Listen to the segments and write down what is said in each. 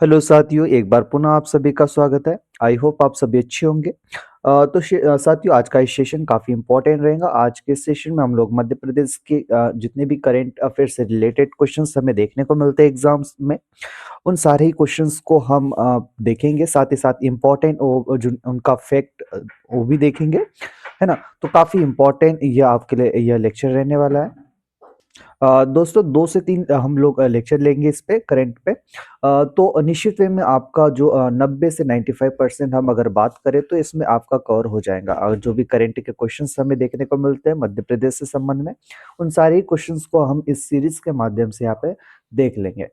Hello साथियों, एक बार पुनः आप सभी का स्वागत है। आई होप आप सभी अच्छे होंगे। साथियों, आज का ये सेशन काफ़ी इम्पोर्टेंट रहेगा। आज के सेशन में हम लोग मध्य प्रदेश के जितने भी करंट अफेयर से रिलेटेड क्वेश्चंस हमें देखने को मिलते हैं एग्जाम्स में, उन सारे ही क्वेश्चंस को हम देखेंगे। साथ ही साथ इम्पोर्टेंट जो उनका फैक्ट वो भी देखेंगे, है ना। तो काफ़ी इम्पोर्टेंट यह आपके लिए यह लेक्चर रहने वाला है। दोस्तों 2 से 3 हम लोग लेक्चर लेंगे इस पे करंट पे। तो निश्चित वे में आपका जो 90 से 95% हम अगर बात करें तो इसमें आपका कवर हो जाएगा। जो भी करंट के क्वेश्चंस हमें देखने को मिलते हैं मध्य प्रदेश से संबंध में, उन सारे ही क्वेश्चंस को हम इस सीरीज के माध्यम से यहाँ पे देख लेंगे।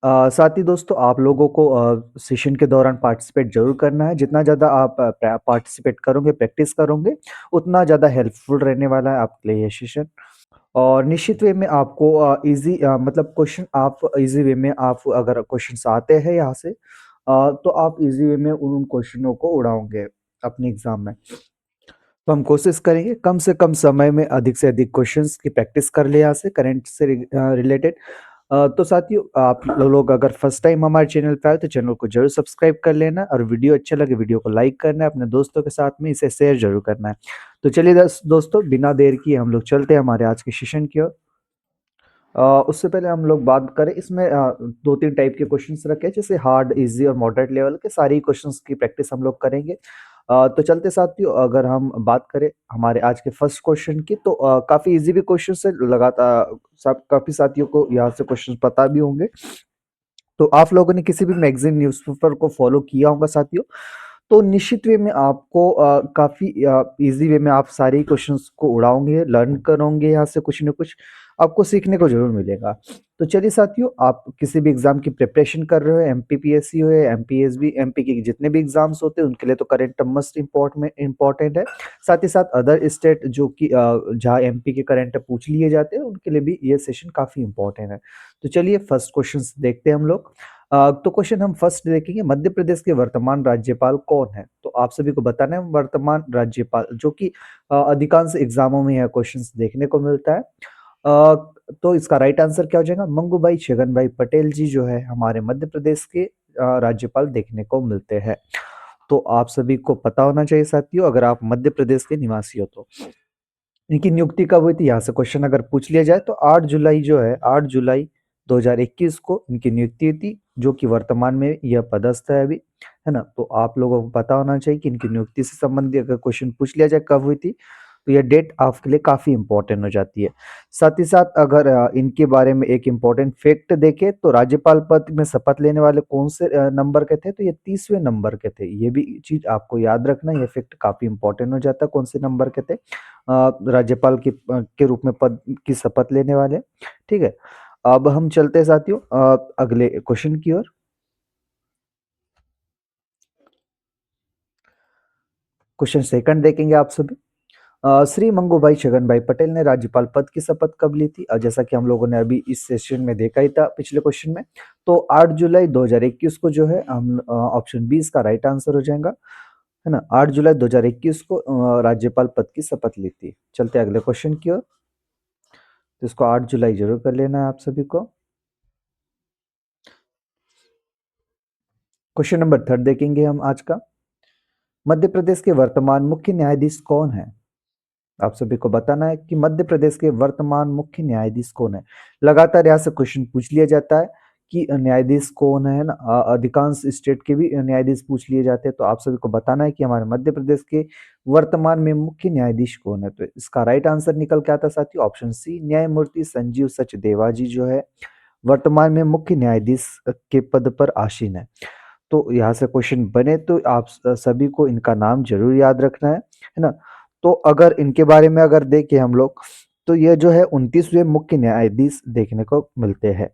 साथ ही दोस्तों आप लोगों को सेशन के दौरान पार्टिसिपेट जरूर करना है। जितना ज़्यादा आप पार्टिसिपेट करोगे, प्रैक्टिस करोगे, उतना ज़्यादा हेल्पफुल रहने वाला है आपके लिए ये सेशन। और निश्चित वे में आपको इजी मतलब क्वेश्चन आप इजी वे में आप अगर क्वेश्चंस आते हैं यहाँ से, तो आप इजी वे में उन क्वेश्चनों को उड़ाओगे अपने एग्जाम में। तो हम कोशिश करेंगे कम से कम समय में अधिक से अधिक क्वेश्चंस की प्रैक्टिस कर ले यहाँ से करंट से रिलेटेड। तो साथियों, आप लोग अगर फर्स्ट टाइम हमारे चैनल पे आए तो चैनल को जरूर सब्सक्राइब कर लेना, और वीडियो अच्छा लगे वीडियो को लाइक करना है, अपने दोस्तों के साथ में इसे शेयर जरूर करना है। तो चलिए दोस्तों, बिना देर किए हम लोग चलते हैं हमारे आज के सेशन की ओर। उससे पहले हम लोग बात करें, इसमें 2-3 टाइप के क्वेश्चंस रखे हैं, जैसे हार्ड, इजी और मॉडरेट लेवल के सारी क्वेश्चंस की प्रैक्टिस हम लोग करेंगे। तो चलते साथियों, अगर हम बात करें हमारे आज के फर्स्ट क्वेश्चन की, तो काफी इजी भी क्वेश्चन है, लगातार सब काफी साथियों को यहाँ से क्वेश्चन पता भी होंगे। तो आप लोगों ने किसी भी मैगजीन न्यूज़पेपर को फॉलो किया होगा साथियों, तो निश्चित वे में आपको काफ़ी ईज़ी वे में आप सारे क्वेश्चंस को उड़ाओगे, लर्न करोगे, यहाँ से कुछ न कुछ आपको सीखने को ज़रूर मिलेगा। तो चलिए साथियों, आप किसी भी एग्ज़ाम की प्रिपरेशन कर रहे हो, एमपीपीएससी हो या एमपीएसबी, एमपी के जितने भी एग्ज़ाम्स होते हैं उनके लिए तो करंट मस्ट इम्पॉर्टेंट है। साथ ही साथ अदर स्टेट जो कि जहाँ एमपी के करंट पूछ लिए जाते हैं उनके लिए भी ये सेशन काफ़ी इम्पोर्टेंट है। तो चलिए फर्स्ट क्वेश्चन देखते हैं हम लोग। तो क्वेश्चन हम फर्स्ट देखेंगे, मध्य प्रदेश के वर्तमान राज्यपाल कौन है? तो आप सभी को बताना है वर्तमान राज्यपाल, जो कि अधिकांश एग्जामों में यह क्वेश्चन देखने को मिलता है। तो इसका राइट आंसर क्या हो जाएगा? मंगूभाई छगन भाई पटेल जी जो है हमारे मध्य प्रदेश के राज्यपाल देखने को मिलते हैं। तो आप सभी को पता होना चाहिए साथियों, अगर आप मध्य प्रदेश के निवासी हो तो। इनकी नियुक्ति कब हुई थी? यहाँ से क्वेश्चन अगर पूछ लिया जाए तो 8 जुलाई जो है, 8 जुलाई 2021 को इनकी नियुक्ति हुई थी, जो कि वर्तमान में यह पदस्थ है अभी, है ना। तो आप लोगों को पता होना चाहिए कि इनकी नियुक्ति से संबंधित अगर क्वेश्चन पूछ लिया जाए कब हुई थी, तो यह डेट आपके लिए काफी इंपॉर्टेंट हो जाती है। साथ ही साथ अगर इनके बारे में एक इम्पोर्टेंट फैक्ट देखें तो राज्यपाल पद में शपथ लेने वाले कौन से नंबर के थे? तो ये 30वें नंबर के थे। ये भी चीज आपको याद रखना, ये फैक्ट काफी इंपॉर्टेंट हो जाता है, कौन से नंबर के थे राज्यपाल के रूप में पद की शपथ लेने वाले। ठीक है, अब हम चलते हैं साथियों अगले क्वेश्चन की ओर। क्वेश्चन सेकंड देखेंगे आप सभी। श्री मंगूभाई छगन भाई पटेल ने राज्यपाल पद की शपथ कब ली थी? जैसा कि हम लोगों ने अभी इस सेशन में देखा ही था पिछले क्वेश्चन में। तो 8 जुलाई 2021 को जो है हम ऑप्शन बी इसका राइट आंसर हो जाएगा, है ना। 8 जुलाई 2021 को राज्यपाल पद की शपथ ली थी। चलते हैं अगले क्वेश्चन की ओर। तो इसको 8 जुलाई जरूर कर लेना है आप सभी को। क्वेश्चन नंबर थर्ड देखेंगे हम आज का। मध्य प्रदेश के वर्तमान मुख्य न्यायाधीश कौन है? आप सभी को बताना है कि मध्य प्रदेश के वर्तमान मुख्य न्यायाधीश कौन है। लगातार यहाँ से क्वेश्चन पूछ लिया जाता है कि न्यायाधीश कौन है ना। अधिकांश स्टेट के भी न्यायाधीश पूछ लिए जाते हैं, तो आप सभी को बताना है कि हमारे मध्य प्रदेश के वर्तमान में मुख्य न्यायाधीश कौन है। तो इसका राइट आंसर निकल के आता है साथियों, ऑप्शन सी, न्यायमूर्ति संजीव सचदेवा जी जो है वर्तमान में मुख्य न्यायाधीश के पद पर आसीन है। तो यहाँ से क्वेश्चन बने तो आप सभी को इनका नाम जरूर याद रखना है ना। तो अगर इनके बारे में अगर देखें हम लोग, तो ये जो है 29वें मुख्य न्यायाधीश देखने को मिलते हैं।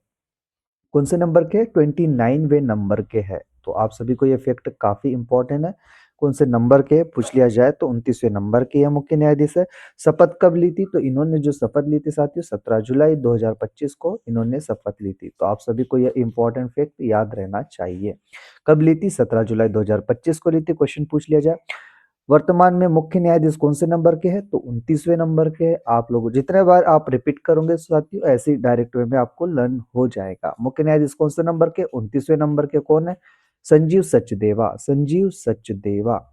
कौन से नंबर के? 29वें नंबर के है। तो आप सभी को ये फैक्ट काफी इंपॉर्टेंट है, कौन से नंबर के पूछ लिया जाए तो 29वें नंबर के यह मुख्य न्यायाधीश है। शपथ कब ली थी? तो इन्होंने जो शपथ ली थी साथियों 17 जुलाई 2025 को इन्होंने शपथ ली थी। तो आप सभी को यह इंपॉर्टेंट फैक्ट याद रहना चाहिए। कब ली थी? 17 जुलाई 2025 को ली थी, क्वेश्चन पूछ लिया जाए। वर्तमान में मुख्य न्यायाधीश कौन से नंबर के हैं? तो 29वें नंबर के हैं। आप लोग जितने बार आप रिपीट करोगे साथियों, ऐसे ही डायरेक्ट वे में आपको लर्न हो जाएगा। मुख्य न्यायाधीश कौन से नंबर के? 29वें नंबर के कौन है? संजीव सचदेवा। संजीव सचदेवा।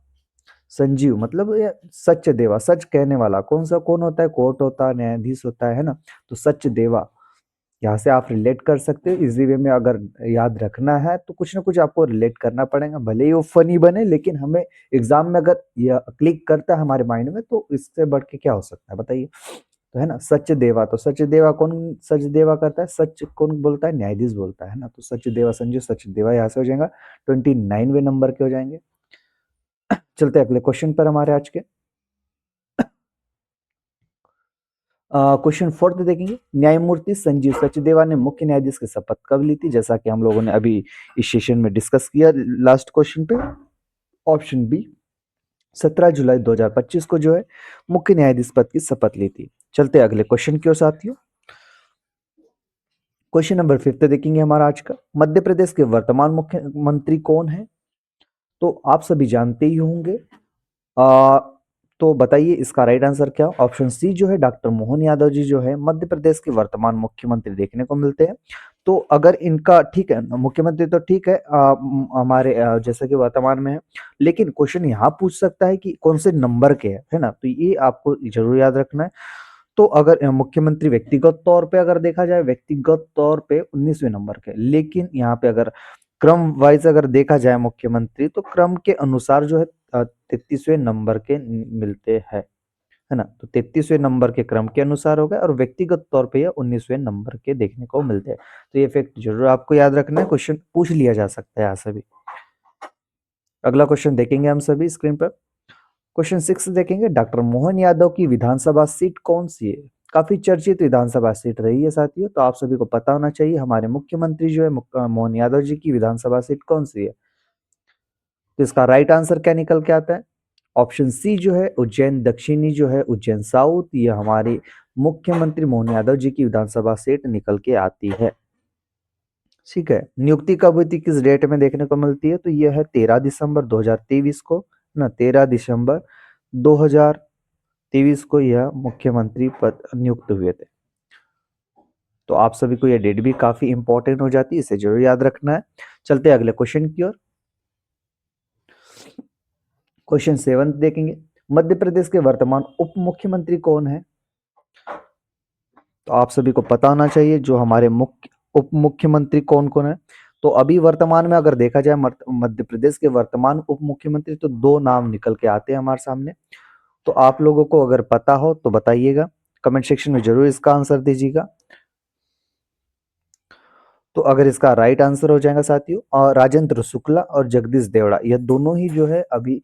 संजीव मतलब ये सचदेवा, सच कहने वाला। कौन होता है? कोर्ट होता है, न्यायाधीश होता है ना। तो सचदेवा, यहाँ से आप रिलेट कर सकते हो इजी वे में। अगर याद रखना है तो कुछ ना कुछ आपको रिलेट करना पड़ेगा, भले ही वो फनी बने, लेकिन हमें एग्जाम में अगर यह क्लिक करता है हमारे माइंड में तो इससे बढ़ के क्या हो सकता है बताइए। तो है ना सचदेवा। तो सचदेवा कौन सचदेवा करता है? सच कौन बोलता है? न्यायाधीश बोलता है ना। तो सचदेवा, संजय सचदेवा यहाँ से हो जाएगा। 29वें नंबर के हो जाएंगे। चलते हैं अगले क्वेश्चन पर हमारे आज के। क्वेश्चन फोर्थ देखेंगे। न्यायमूर्ति संजीव सचदेवा ने मुख्य न्यायाधीश की शपथ कब ली थी? जैसा कि हम लोगों ने अभी इस सेशन में डिस्कस किया लास्ट क्वेश्चन पे। ऑप्शन बी 17 जुलाई 2025 को जो है मुख्य न्यायाधीश पद की शपथ ली थी। चलते अगले क्वेश्चन की ओर साथियों। क्वेश्चन नंबर फिफ्थ देखेंगे हमारा आज का। मध्य प्रदेश के वर्तमान मुख्यमंत्री कौन है? तो आप सभी जानते ही होंगे। आ, तो बताइए इसका राइट आंसर क्या? ऑप्शन सी जो है डॉक्टर मोहन यादव जी जो है मध्य प्रदेश के वर्तमान मुख्यमंत्री देखने को मिलते हैं। तो अगर इनका ठीक है मुख्यमंत्री तो ठीक है हमारे जैसे कि वर्तमान में है, लेकिन क्वेश्चन यहाँ पूछ सकता है कि कौन से नंबर के है ना। तो ये आपको जरूर याद रखना है। तो अगर मुख्यमंत्री व्यक्तिगत तौर पे अगर देखा जाए, व्यक्तिगत तौर पे 19वें नंबर के, लेकिन यहाँ पे अगर क्रम वाइज अगर देखा जाए मुख्यमंत्री, तो क्रम के अनुसार जो है 33वें नंबर के मिलते हैं, है ना। तो 33वें नंबर के क्रम के अनुसार हो गए, और व्यक्तिगत तौर पे ये 19वें नंबर के देखने को मिलते हैं। तो ये फैक्ट जरूर आपको याद रखना है, क्वेश्चन पूछ लिया जा सकता है यहाँ से भी। अगला क्वेश्चन देखेंगे हम सभी स्क्रीन पर। क्वेश्चन 6 देखेंगे। डॉक्टर मोहन यादव की विधानसभा सीट कौन सी है? काफी चर्चित विधानसभा सीट रही है साथियों, तो आप सभी को पता होना चाहिए हमारे मुख्यमंत्री जो है मोहन यादव जी की विधानसभा सीट कौन सी है। तो इसका राइट आंसर क्या निकल के आता है? ऑप्शन सी जो है उज्जैन दक्षिणी जो है उज्जैन साउथ, ये हमारे मुख्यमंत्री मोहन यादव जी की विधानसभा सीट निकल के आती है। ठीक है। नियुक्ति कब हुई थी, किस डेट में देखने को मिलती है? तो यह है 13 दिसंबर 2023 को ना, 13 दिसंबर 2023 को यह मुख्यमंत्री पद नियुक्त हुए थे। तो आप सभी को यह डेट भी काफी इंपॉर्टेंट हो जाती है, इसे जरूर याद रखना है। चलते हैं अगले क्वेश्चन की ओर। क्वेश्चन 7 देखेंगे। मध्य प्रदेश के वर्तमान उप मुख्यमंत्री कौन है? तो आप सभी को पता होना चाहिए जो हमारे मुख्य उप मुख्यमंत्री कौन कौन है। तो अभी वर्तमान में अगर देखा जाए मध्य प्रदेश के वर्तमान उप मुख्यमंत्री, तो दो नाम निकल के आते हैं हमारे सामने। तो आप लोगों को अगर पता हो तो बताइएगा, कमेंट सेक्शन में जरूर इसका आंसर दीजिएगा। तो अगर इसका राइट आंसर हो जाएगा साथियों, और राजेंद्र शुक्ला और जगदीश देवड़ा, यह दोनों ही जो है अभी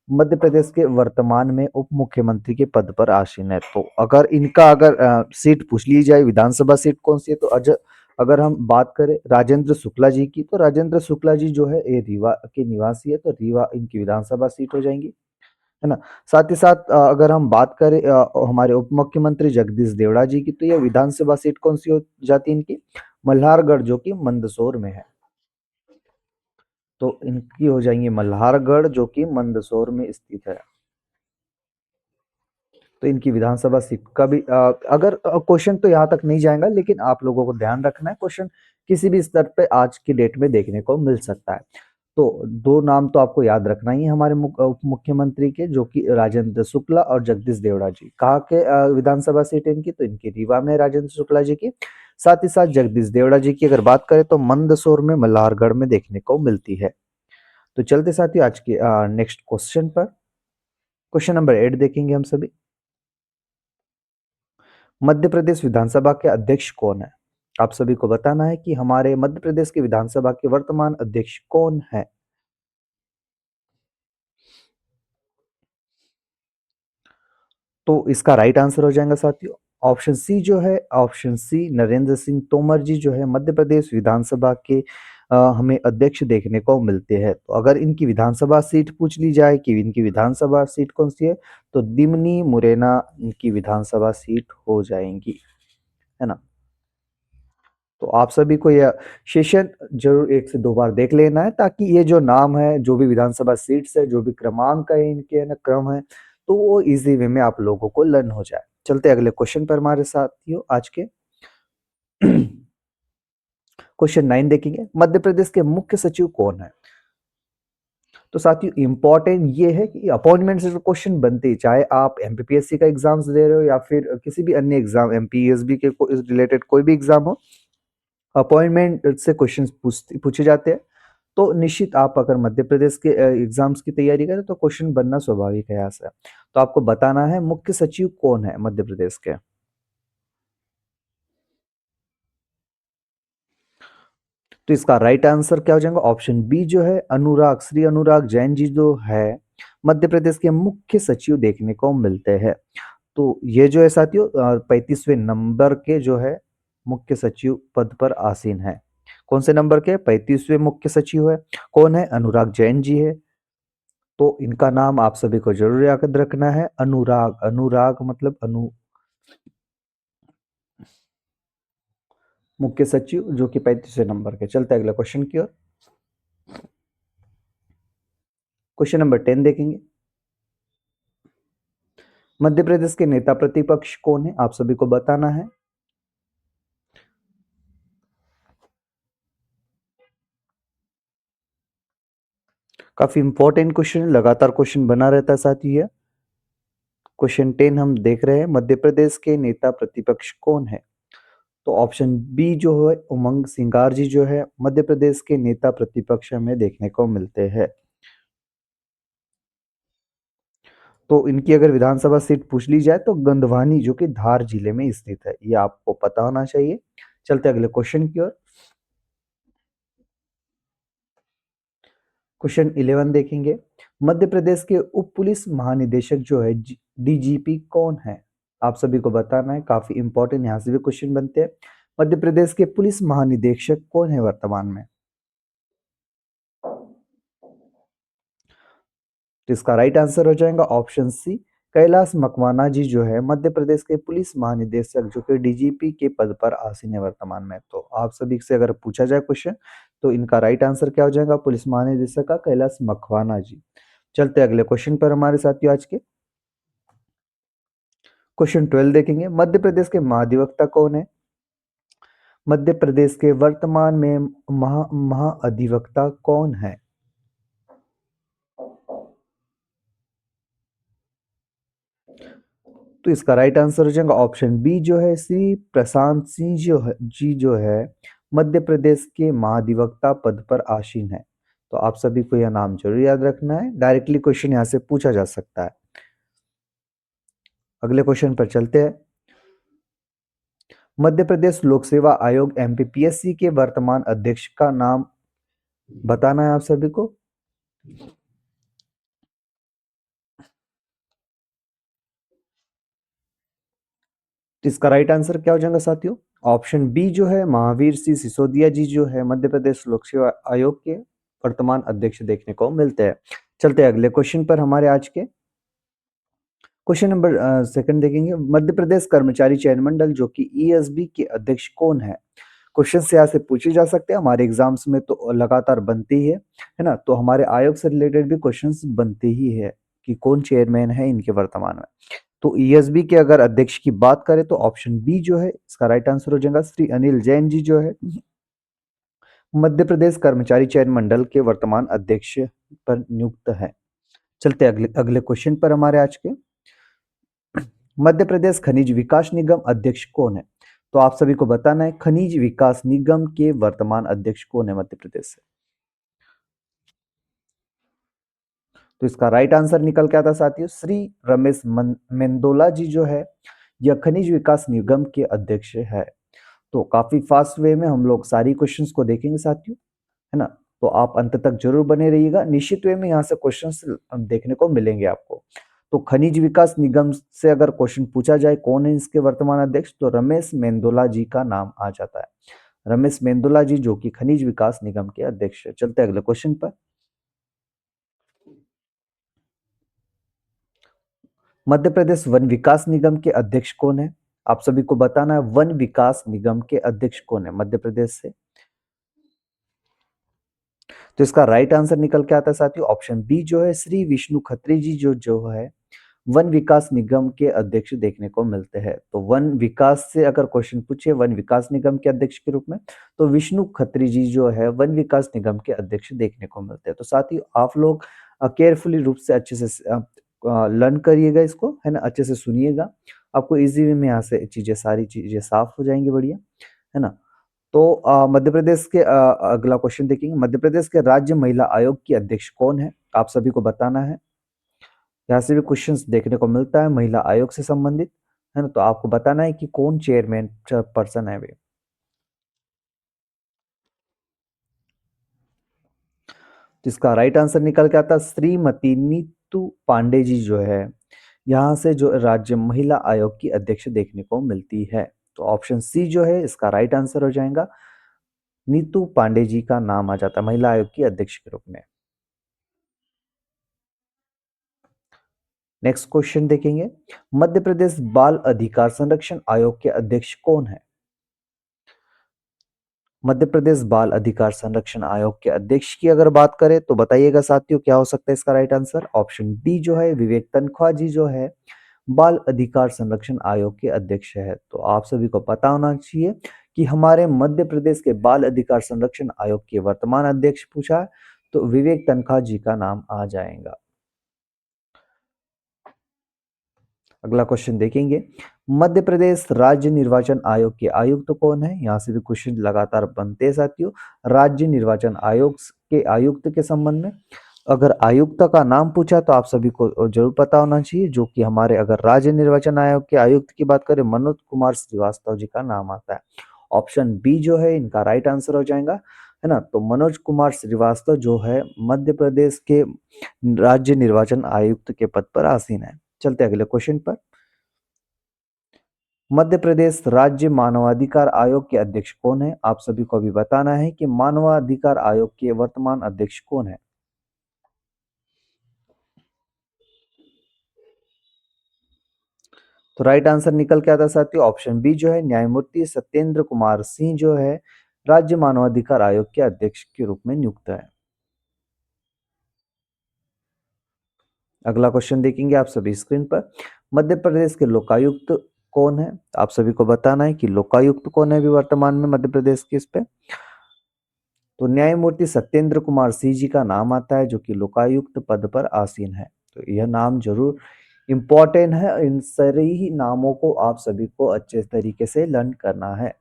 मध्य प्रदेश के वर्तमान में उप मुख्यमंत्री के पद पर आसीन है। तो अगर इनका अगर सीट पूछ ली जाए, विधानसभा सीट कौन सी है, तो अगर हम बात करें राजेंद्र शुक्ला जी की, तो राजेंद्र शुक्ला जी जो है ये रीवा के निवासी है, तो रीवा इनकी विधानसभा सीट हो जाएंगी, है ना। साथ ही साथ अगर हम बात करें हमारे उप मुख्यमंत्री जगदीश देवड़ा जी की, तो यह विधानसभा सीट कौन सी हो जाती है इनकी? मल्हारगढ़, जो कि मंदसौर में है। तो इनकी हो जाएंगी मल्हारगढ़, जो कि मंदसौर में स्थित है। तो इनकी विधानसभा सीट का भी अगर क्वेश्चन तो यहाँ तक नहीं जाएगा, लेकिन आप लोगों को ध्यान रखना है, क्वेश्चन किसी भी स्तर पे आज की डेट में देखने को मिल सकता है। तो दो नाम तो आपको याद रखना ही है हमारे उप मुख्यमंत्री के, जो कि राजेंद्र शुक्ला और जगदीश देवड़ा जी। कहाँ के विधानसभा सीट है इनकी? तो इनकी रीवा में राजेंद्र शुक्ला जी की। साथ ही साथ जगदीश देवड़ा जी की अगर बात करें तो मंदसौर में मल्हारगढ़ में देखने को मिलती है। तो चलते साथियों आज के नेक्स्ट क्वेश्चन पर। क्वेश्चन नंबर 8 देखेंगे हम सभी। मध्य प्रदेश विधानसभा के अध्यक्ष कौन है? आप सभी को बताना है कि हमारे मध्य प्रदेश के विधानसभा के वर्तमान अध्यक्ष कौन है। तो इसका राइट आंसर हो जाएगा साथियों ऑप्शन सी जो है, ऑप्शन सी नरेंद्र सिंह तोमर जी जो है मध्य प्रदेश विधानसभा के हमें अध्यक्ष देखने को मिलते हैं। तो अगर इनकी विधानसभा सीट पूछ ली जाए कि इनकी विधानसभा सीट कौन सी है, तो दिमनी मुरैना इनकी विधानसभा सीट हो जाएंगी, है ना। तो आप सभी को यह सेशन जरूर 1 से 2 बार देख लेना है, ताकि ये जो नाम है, जो भी विधानसभा सीट्स है, जो भी क्रमांक है, इनके है ना क्रम है, तो वो ईज़ी वे में आप लोगों को लर्न हो जाए। चलते हैं अगले क्वेश्चन पर हमारे साथियों आज के। क्वेश्चन 9 देखेंगे, मध्य प्रदेश के मुख्य सचिव कौन है? तो साथियों इम्पोर्टेंट ये है कि अपॉइंटमेंट से जो क्वेश्चन बनते हैं, चाहे आप एमपीपीएससी का एग्जाम्स दे रहे हो या फिर किसी भी अन्य एग्जाम एमपीएसबी के रिलेटेड कोई भी एग्जाम हो, अपॉइंटमेंट से क्वेश्चन पूछे जाते हैं। तो निश्चित आप अगर मध्य प्रदेश के एग्जाम्स की तैयारी करें तो क्वेश्चन बनना स्वाभाविक है यहाँ से। तो आपको बताना है मुख्य सचिव कौन है मध्य प्रदेश के। तो इसका राइट आंसर क्या हो जाएगा? ऑप्शन बी जो है अनुराग, श्री अनुराग जैन जी जो है मध्य प्रदेश के मुख्य सचिव देखने को मिलते हैं। तो ये जो है साथियों 35वें नंबर के जो है मुख्य सचिव पद पर आसीन है। कौन से नंबर के? 35वें मुख्य सचिव है। कौन है? अनुराग जैन जी है। तो इनका नाम आप सभी को जरूर याद रखना है, अनुराग। अनुराग मतलब मुख्य सचिव, जो कि 35वें नंबर के। चलते हैं अगले क्वेश्चन की ओर। क्वेश्चन नंबर 10 देखेंगे, मध्य प्रदेश के नेता प्रतिपक्ष कौन है? आप सभी को बताना है। काफी इंपॉर्टेंट क्वेश्चन, लगातार क्वेश्चन बना रहता है साथी। ये क्वेश्चन 10 हम देख रहे हैं, मध्य प्रदेश के नेता प्रतिपक्ष कौन है? तो ऑप्शन बी जो है उमंग सिंगार जी जो है मध्य प्रदेश के नेता प्रतिपक्ष में देखने को मिलते हैं। तो इनकी अगर विधानसभा सीट पूछ ली जाए तो गंधवानी, जो कि धार जिले में स्थित है, ये आपको पता होना चाहिए। चलते अगले क्वेश्चन की ओर। क्वेश्चन 11 देखेंगे, मध्य प्रदेश के उप पुलिस महानिदेशक जो है डीजीपी कौन है? आप सभी को बताना है, काफी इंपॉर्टेंट यहाँ से भी क्वेश्चन बनते हैं। मध्य प्रदेश के पुलिस महानिदेशक कौन है वर्तमान में? तो इसका राइट आंसर हो जाएगा ऑप्शन सी, कैलाश मकवाना जी जो है मध्य प्रदेश के पुलिस महानिदेशक, जो कि डीजीपी के पद पर आसीन है वर्तमान में। तो आप सभी से अगर पूछा जाए क्वेश्चन, तो इनका राइट आंसर क्या हो जाएगा? पुलिस महानिदेशक का कैलाश मकवाना जी। चलते अगले क्वेश्चन पर हमारे साथियों आज के। क्वेश्चन 12 देखेंगे, मध्य प्रदेश के महाधिवक्ता कौन है? मध्य प्रदेश के वर्तमान में महाअधिवक्ता कौन है? तो इसका राइट आंसर हो जाएगा ऑप्शन बी जो है श्री प्रशांत सिंह जो है मध्य प्रदेश के महाधिवक्ता पद पर आसीन है। तो आप सभी को यह नाम जरूर याद रखना है, डायरेक्टली क्वेश्चन यहाँ से पूछा जा सकता है। अगले क्वेश्चन पर चलते हैं। मध्य प्रदेश लोक सेवा आयोग एमपीपीएससी के वर्तमान अध्यक्ष का नाम बताना है आप सभी को। इसका राइट आंसर क्या हो जाएगा साथियों? ऑप्शन बी जो है महावीर सिंह सिसोदिया जी जो है मध्य प्रदेश लोक सेवा आयोग के वर्तमान अध्यक्ष देखने को मिलते हैं। चलते हैं अगले क्वेश्चन पर हमारे आज के। क्वेश्चन नंबर सेकंड देखेंगे, मध्य प्रदेश कर्मचारी चयन मंडल जो कि ईएसबी के अध्यक्ष कौन है? क्वेश्चन से यहाँ से पूछे जा सकते हैं, हमारे एग्जाम्स में तो लगातार बनती है ना। तो हमारे आयोग से रिलेटेड भी क्वेश्चंस बनते ही है कि कौन चेयरमैन है इनके वर्तमान में। तो ईएसबी के अगर अध्यक्ष की बात करें तो ऑप्शन बी जो है इसका राइट आंसर हो जाएगा, श्री अनिल जैन जी जो है मध्य प्रदेश कर्मचारी चयन मंडल के वर्तमान अध्यक्ष पर नियुक्त है। चलते अगले अगले क्वेश्चन पर हमारे आज के। मध्य प्रदेश खनिज विकास निगम अध्यक्ष कौन है? तो आप सभी को बताना है खनिज विकास निगम के वर्तमान अध्यक्ष कौन है मध्य प्रदेश से। तो इसका राइट आंसर निकल के आता साथियों, श्री रमेश मेंदोला जी जो है यह खनिज विकास निगम के अध्यक्ष है। तो काफी फास्ट वे में हम लोग सारी क्वेश्चंस को देखेंगे साथियों, है ना। तो आप अंत तक जरूर बने रहिएगा, निश्चित वे में यहाँ से क्वेश्चंस देखने को मिलेंगे आपको। तो खनिज विकास निगम से अगर क्वेश्चन पूछा जाए कौन है इसके वर्तमान अध्यक्ष, तो रमेश मेंदोला जी का नाम आ जाता है। रमेश मेंदोला जी जो कि खनिज विकास निगम के अध्यक्ष है। चलते हैं अगले क्वेश्चन पर। मध्य प्रदेश वन विकास निगम के अध्यक्ष कौन है? आप सभी को बताना है वन विकास निगम के अध्यक्ष कौन है मध्य प्रदेश से। तो इसका राइट आंसर निकल के आता है साथियों ऑप्शन बी जो है श्री विष्णु खत्री जी जो है वन विकास निगम के अध्यक्ष देखने को मिलते हैं। तो वन विकास से अगर क्वेश्चन पूछे वन विकास निगम के अध्यक्ष के रूप में तो विष्णु खत्री जी जो है वन विकास निगम के अध्यक्ष देखने को मिलते हैं। तो साथियों आप लोग केयरफुली रूप से अच्छे से लर्न करिएगा इसको, है ना, अच्छे से सुनिएगा, आपको इजी वे में यहाँ से चीजें सारी चीजें साफ हो जाएंगी, बढ़िया, है ना। तो मध्य प्रदेश के अगला क्वेश्चन देखेंगे, मध्य प्रदेश के राज्य महिला आयोग की अध्यक्ष कौन है, आप सभी को बताना है। यहाँ से भी क्वेश्चंस देखने को मिलता है महिला आयोग से संबंधित, है ना, तो आपको बताना है कि कौन चेयरमैन पर्सन है वे। तो इसका राइट आंसर निकल के आता श्रीमती नीतू पांडे जी जो है यहाँ से जो राज्य महिला आयोग की अध्यक्ष देखने को मिलती है। तो ऑप्शन सी जो है इसका राइट आंसर हो जाएगा, नीतू पांडे जी का नाम आ जाता है महिला आयोग की अध्यक्ष के रूप में। नेक्स्ट क्वेश्चन देखेंगे, मध्य प्रदेश बाल अधिकार संरक्षण आयोग के अध्यक्ष कौन है। मध्य प्रदेश बाल अधिकार संरक्षण आयोग के अध्यक्ष की अगर बात करें तो बताइएगा साथियों क्या हो सकता है इसका राइट आंसर। ऑप्शन डी जो है विवेक तनख्वाह जी जो है बाल अधिकार संरक्षण आयोग के अध्यक्ष है। तो आप सभी को पता होना चाहिए कि हमारे मध्य प्रदेश के बाल अधिकार संरक्षण आयोग के वर्तमान अध्यक्ष पूछा है तो विवेक तनख्वाह जी का नाम आ जाएगा। अगला क्वेश्चन देखेंगे, मध्य प्रदेश राज्य निर्वाचन आयोग के आयुक्त कौन है। यहाँ से भी क्वेश्चन लगातार बनते हैं साथियों राज्य निर्वाचन आयोग के आयुक्त के संबंध में। अगर आयुक्त का नाम पूछा तो आप सभी को जरूर पता होना चाहिए, जो कि हमारे अगर राज्य निर्वाचन आयोग के आयुक्त की बात करें मनोज कुमार श्रीवास्तव जी का नाम आता है। ऑप्शन बी जो है इनका राइट आंसर हो जाएगा, है ना। तो मनोज कुमार श्रीवास्तव जो है मध्य प्रदेश के राज्य निर्वाचन आयुक्त के पद पर आसीन है। चलते अगले क्वेश्चन पर, मध्य प्रदेश राज्य मानवाधिकार आयोग के अध्यक्ष कौन है। आप सभी को भी बताना है कि मानवाधिकार आयोग के वर्तमान अध्यक्ष कौन है। तो राइट आंसर निकल के आता साथियों ऑप्शन बी जो है न्यायमूर्ति सत्येंद्र कुमार सिंह जो है राज्य मानवाधिकार आयोग के अध्यक्ष के रूप में नियुक्त है। अगला क्वेश्चन देखेंगे आप सभी स्क्रीन पर, मध्य प्रदेश के लोकायुक्त कौन है। आप सभी को बताना है कि लोकायुक्त कौन है अभी वर्तमान में मध्य प्रदेश के इस पे। तो न्यायमूर्ति सत्येंद्र कुमार सिंह जी का नाम आता है जो कि लोकायुक्त पद पर आसीन है। तो यह नाम जरूर इंपॉर्टेंट है, इन सारे ही नामों को आप सभी को अच्छे तरीके से लर्न करना है।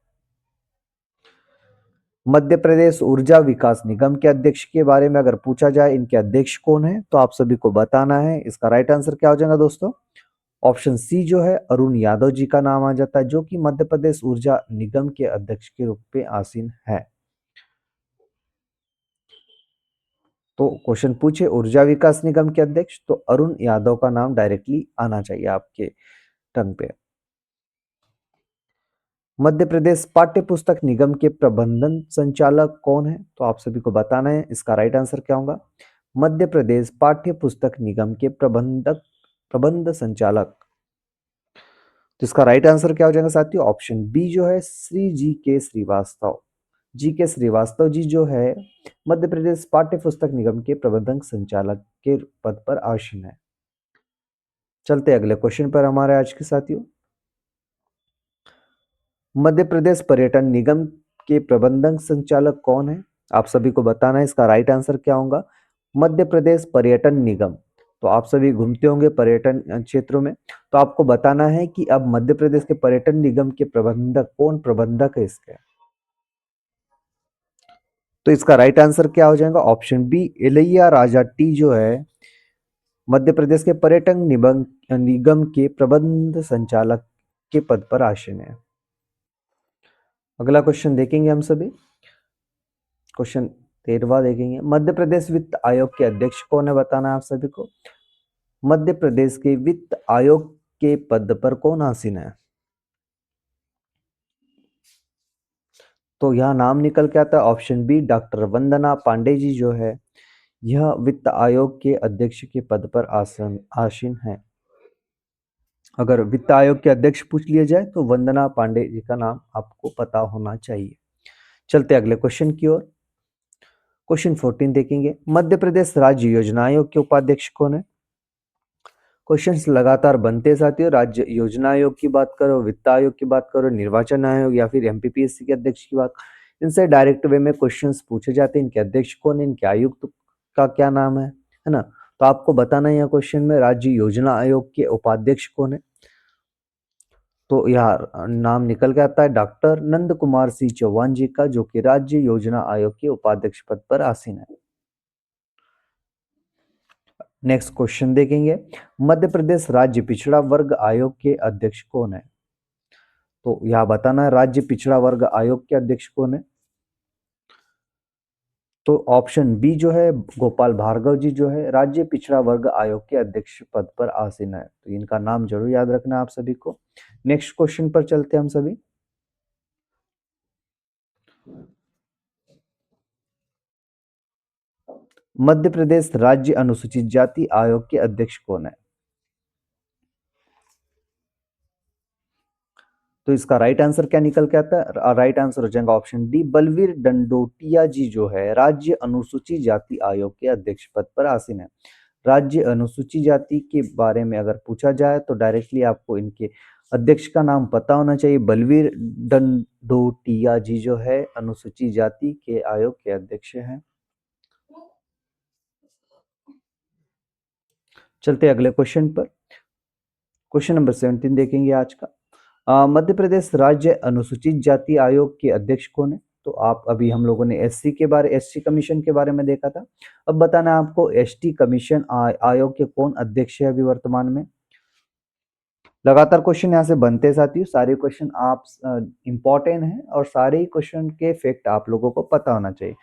मध्य प्रदेश ऊर्जा विकास निगम के अध्यक्ष के बारे में अगर पूछा जाए इनके अध्यक्ष कौन है तो आप सभी को बताना है इसका राइट आंसर क्या हो जाएगा दोस्तों। ऑप्शन सी जो है अरुण यादव जी का नाम आ जाता है जो कि मध्य प्रदेश ऊर्जा निगम के अध्यक्ष के रूप में आसीन है। तो क्वेश्चन पूछे ऊर्जा विकास निगम के अध्यक्ष तो अरुण यादव का नाम डायरेक्टली आना चाहिए आपके टंग पे। मध्य प्रदेश पाठ्य पुस्तक निगम के प्रबंधन संचालक कौन है तो आप सभी को बताना है इसका राइट आंसर क्या होगा। मध्य प्रदेश पाठ्य पुस्तक निगम के प्रबंध संचालक, तो इसका राइट आंसर क्या हो जाएगा साथियों ऑप्शन बी जो है श्री जी के श्रीवास्तव। जी के श्रीवास्तव जी जो है मध्य प्रदेश पाठ्य पुस्तक निगम के प्रबंधक संचालक के पद पर आसीन है। चलते अगले क्वेश्चन पर हमारे आज के साथियों, मध्य प्रदेश पर्यटन निगम के प्रबंधक संचालक कौन है। आप सभी को बताना है इसका राइट आंसर क्या होगा। मध्य प्रदेश पर्यटन निगम, तो आप सभी घूमते होंगे पर्यटन क्षेत्रों में, तो आपको बताना है कि अब मध्य प्रदेश के पर्यटन निगम के प्रबंधक कौन प्रबंधक है इसके। तो इसका राइट आंसर क्या हो जाएगा option B Ilaiya Raja T जो है मध्य प्रदेश के पर्यटन निगम के प्रबंध संचालक के पद पर आसीन है। अगला क्वेश्चन देखेंगे हम सभी, क्वेश्चन 13वां देखेंगे, मध्य प्रदेश वित्त आयोग के अध्यक्ष कौन है बताना है आप सभी को। मध्य प्रदेश के वित्त आयोग के पद पर कौन आसीन है। तो यहाँ नाम निकल के आता है ऑप्शन बी डॉक्टर वंदना पांडे जी जो है यह वित्त आयोग के अध्यक्ष के पद पर आसीन है। अगर वित्त आयोग के अध्यक्ष पूछ लिया जाए तो वंदना पांडे जी का नाम आपको पता होना चाहिए। चलते अगले क्वेश्चन की ओर। क्वेश्चन 14 देखेंगे, मध्य प्रदेश राज्य योजना आयोग के उपाध्यक्ष कौन है? क्वेश्चंस लगातार बनते हैं साथियों। राज्य योजना आयोग की बात करो, वित्त आयोग की बात करो, निर्वाचन आयोग या फिर एमपीपीएससी के अध्यक्ष की बात, इनसे डायरेक्ट वे में क्वेश्चंस पूछे जाते हैं। इनके अध्यक्ष कौन है, इनके आयुक्त का क्या नाम है ना? तो आपको बताना है यहाँ क्वेश्चन में राज्य योजना आयोग के उपाध्यक्ष कौन है। तो यार नाम निकल के आता है डॉक्टर नंद कुमार सिंह चौहान जी का, जो कि राज्य योजना आयोग के उपाध्यक्ष पद पर आसीन है। नेक्स्ट क्वेश्चन देखेंगे, मध्य प्रदेश राज्य पिछड़ा वर्ग आयोग के अध्यक्ष कौन है? तो यह बताना है राज्य पिछड़ा वर्ग आयोग के अध्यक्ष कौन है। तो ऑप्शन बी जो है गोपाल भार्गव जी जो है राज्य पिछड़ा वर्ग आयोग के अध्यक्ष पद पर आसीन है। तो इनका नाम जरूर याद रखना है आप सभी को। नेक्स्ट क्वेश्चन पर चलते हैं हम सभी। मध्य प्रदेश राज्य अनुसूचित जाति आयोग के अध्यक्ष कौन है? तो इसका राइट आंसर क्या निकल के आता है? राइट आंसर हो जाएगा ऑप्शन डी, बलवीर डंडोटिया जी जो है राज्य अनुसूचित जाति आयोग के अध्यक्ष पद पर आसीन है। राज्य अनुसूचित जाति के बारे में अगर पूछा जाए तो डायरेक्टली आपको इनके अध्यक्ष का नाम पता होना चाहिए। बलवीर डंडोटिया जी जो है अनुसूचित जाति के आयोग के अध्यक्ष हैं। चलते अगले क्वेश्चन पर। क्वेश्चन नंबर 17 देखेंगे आज का। मध्य प्रदेश राज्य अनुसूचित जाति आयोग के अध्यक्ष कौन है? तो आप अभी हम लोगों ने एससी कमीशन के बारे में देखा था। अब बताना है आपको एसटी कमीशन आयोग के कौन अध्यक्ष है अभी वर्तमान में। लगातार क्वेश्चन यहाँ से बनते साथियों। सारे क्वेश्चन आप इंपॉर्टेंट हैं और सारे ही क्वेश्चन के फैक्ट आप लोगों को पता होना चाहिए।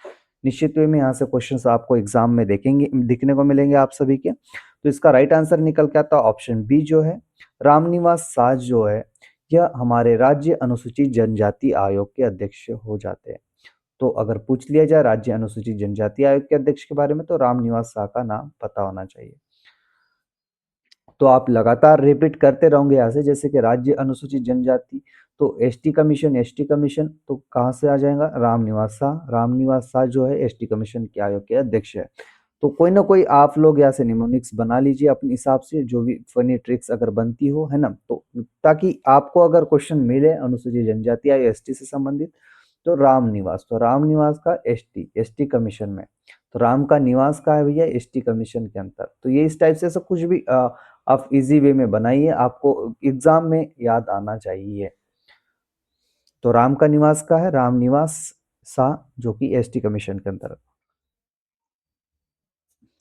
निश्चित वे में यहाँ से क्वेश्चंस आपको एग्जाम में देखेंगे, दिखने को मिलेंगे आप सभी के। तो इसका राइट आंसर निकल के आता है ऑप्शन बी जो है रामनिवास साज जो है यह हमारे राज्य अनुसूचित जनजाति आयोग के अध्यक्ष हो जाते हैं। तो अगर पूछ लिया जाए राज्य अनुसूचित जनजाति आयोग के अध्यक्ष के बारे में तो रामनिवास शाह का नाम पता होना चाहिए। तो आप लगातार रिपीट करते रहोगे यहाँ से, जैसे कि राज्य अनुसूचित जनजाति तो एसटी कमीशन तो कहाँ से आ जाएगा? रामनिवास शाह जो है एसटी कमीशन के आयोग के अध्यक्ष है। तो कोई ना कोई आप लोग यहाँ से निमोनिक्स बना लीजिए अपने हिसाब से, जो भी फनी ट्रिक्स अगर बनती हो, है ना, तो ताकि आपको अगर क्वेश्चन मिले अनुसूचित जनजाति या एसटी से संबंधित तो रामनिवास का एसटी कमीशन में, तो राम का निवास का है भैया एसटी कमीशन के अंतर। तो ये इस टाइप से सब कुछ भी आप इजी वे में बनाइए, आपको एग्जाम में याद आना चाहिए। तो राम का निवास का है रामनिवास शाह जो कि एसटी कमीशन के अंतर्गत।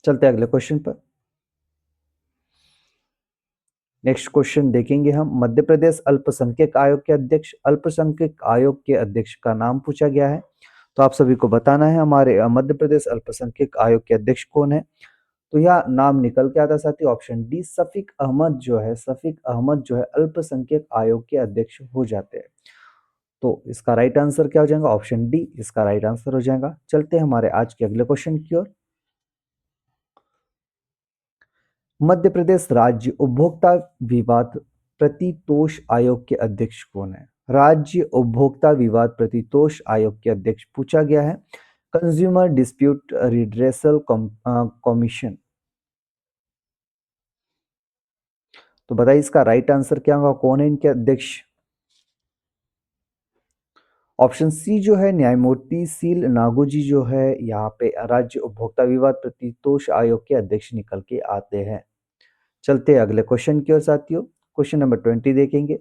चलते अगले क्वेश्चन पर। नेक्स्ट क्वेश्चन देखेंगे हम, मध्य प्रदेश अल्पसंख्यक आयोग के अध्यक्ष, अल्पसंख्यक आयोग के अध्यक्ष का नाम पूछा गया है। तो आप सभी को बताना है हमारे मध्य प्रदेश अल्पसंख्यक आयोग के अध्यक्ष कौन है। तो यह नाम निकल के आता साथी ऑप्शन डी, सफीक अहमद जो है अल्पसंख्यक आयोग के अध्यक्ष हो जाते हैं। तो इसका राइट आंसर क्या हो जाएगा? ऑप्शन डी इसका राइट आंसर हो जाएगा। चलते हैं हमारे आज के अगले क्वेश्चन की ओर। मध्य प्रदेश राज्य उपभोक्ता विवाद प्रतितोष आयोग के अध्यक्ष कौन है? राज्य उपभोक्ता विवाद प्रतितोष आयोग के अध्यक्ष पूछा गया है कंज्यूमर डिस्प्यूट रिड्रेसल कमीशन। तो बताइए इसका राइट आंसर क्या होगा, कौन है इनके अध्यक्ष? ऑप्शन सी जो है न्यायमूर्ति सील नागोजी जो है यहाँ पे राज्य उपभोक्ता विवाद प्रतितोष आयोग के अध्यक्ष निकल के आते हैं। चलते हैं अगले क्वेश्चन की ओर साथियों। क्वेश्चन नंबर 20 देखेंगे,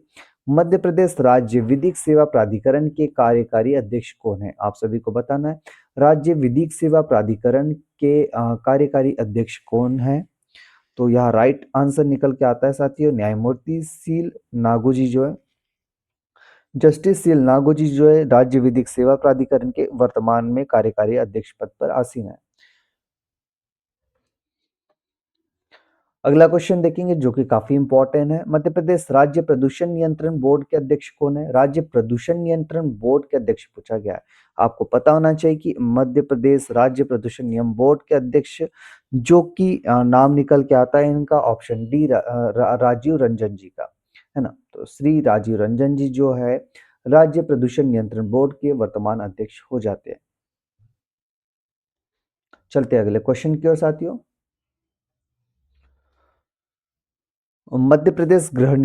मध्य प्रदेश राज्य विधिक सेवा प्राधिकरण के कार्यकारी अध्यक्ष कौन है? आप सभी को बताना है राज्य विधिक सेवा प्राधिकरण के कार्यकारी अध्यक्ष कौन है। तो यहाँ राइट आंसर निकल के आता है साथियों न्यायमूर्ति सील नागोजी जो है, जस्टिस सील नागोजी जो है राज्य विधिक सेवा प्राधिकरण के वर्तमान में कार्यकारी अध्यक्ष पद पर आसीन है। अगला क्वेश्चन देखेंगे जो कि काफी इंपॉर्टेंट है, मध्य प्रदेश राज्य प्रदूषण नियंत्रण बोर्ड के अध्यक्ष कौन है? राज्य प्रदूषण नियंत्रण बोर्ड के अध्यक्ष पूछा गया है। आपको पता होना चाहिए कि मध्य प्रदेश राज्य प्रदूषण नियम बोर्ड के अध्यक्ष जो कि नाम निकल के आता है इनका ऑप्शन डी राजीव रंजन जी का। है ना? तो श्री राजीव रंजन जी जो है राज्य प्रदूषण नियंत्रण बोर्ड के वर्तमान अध्यक्ष हो जाते हैं। चलते हैं अगले क्वेश्चन की ओर साथियों। मध्य प्रदेश गृह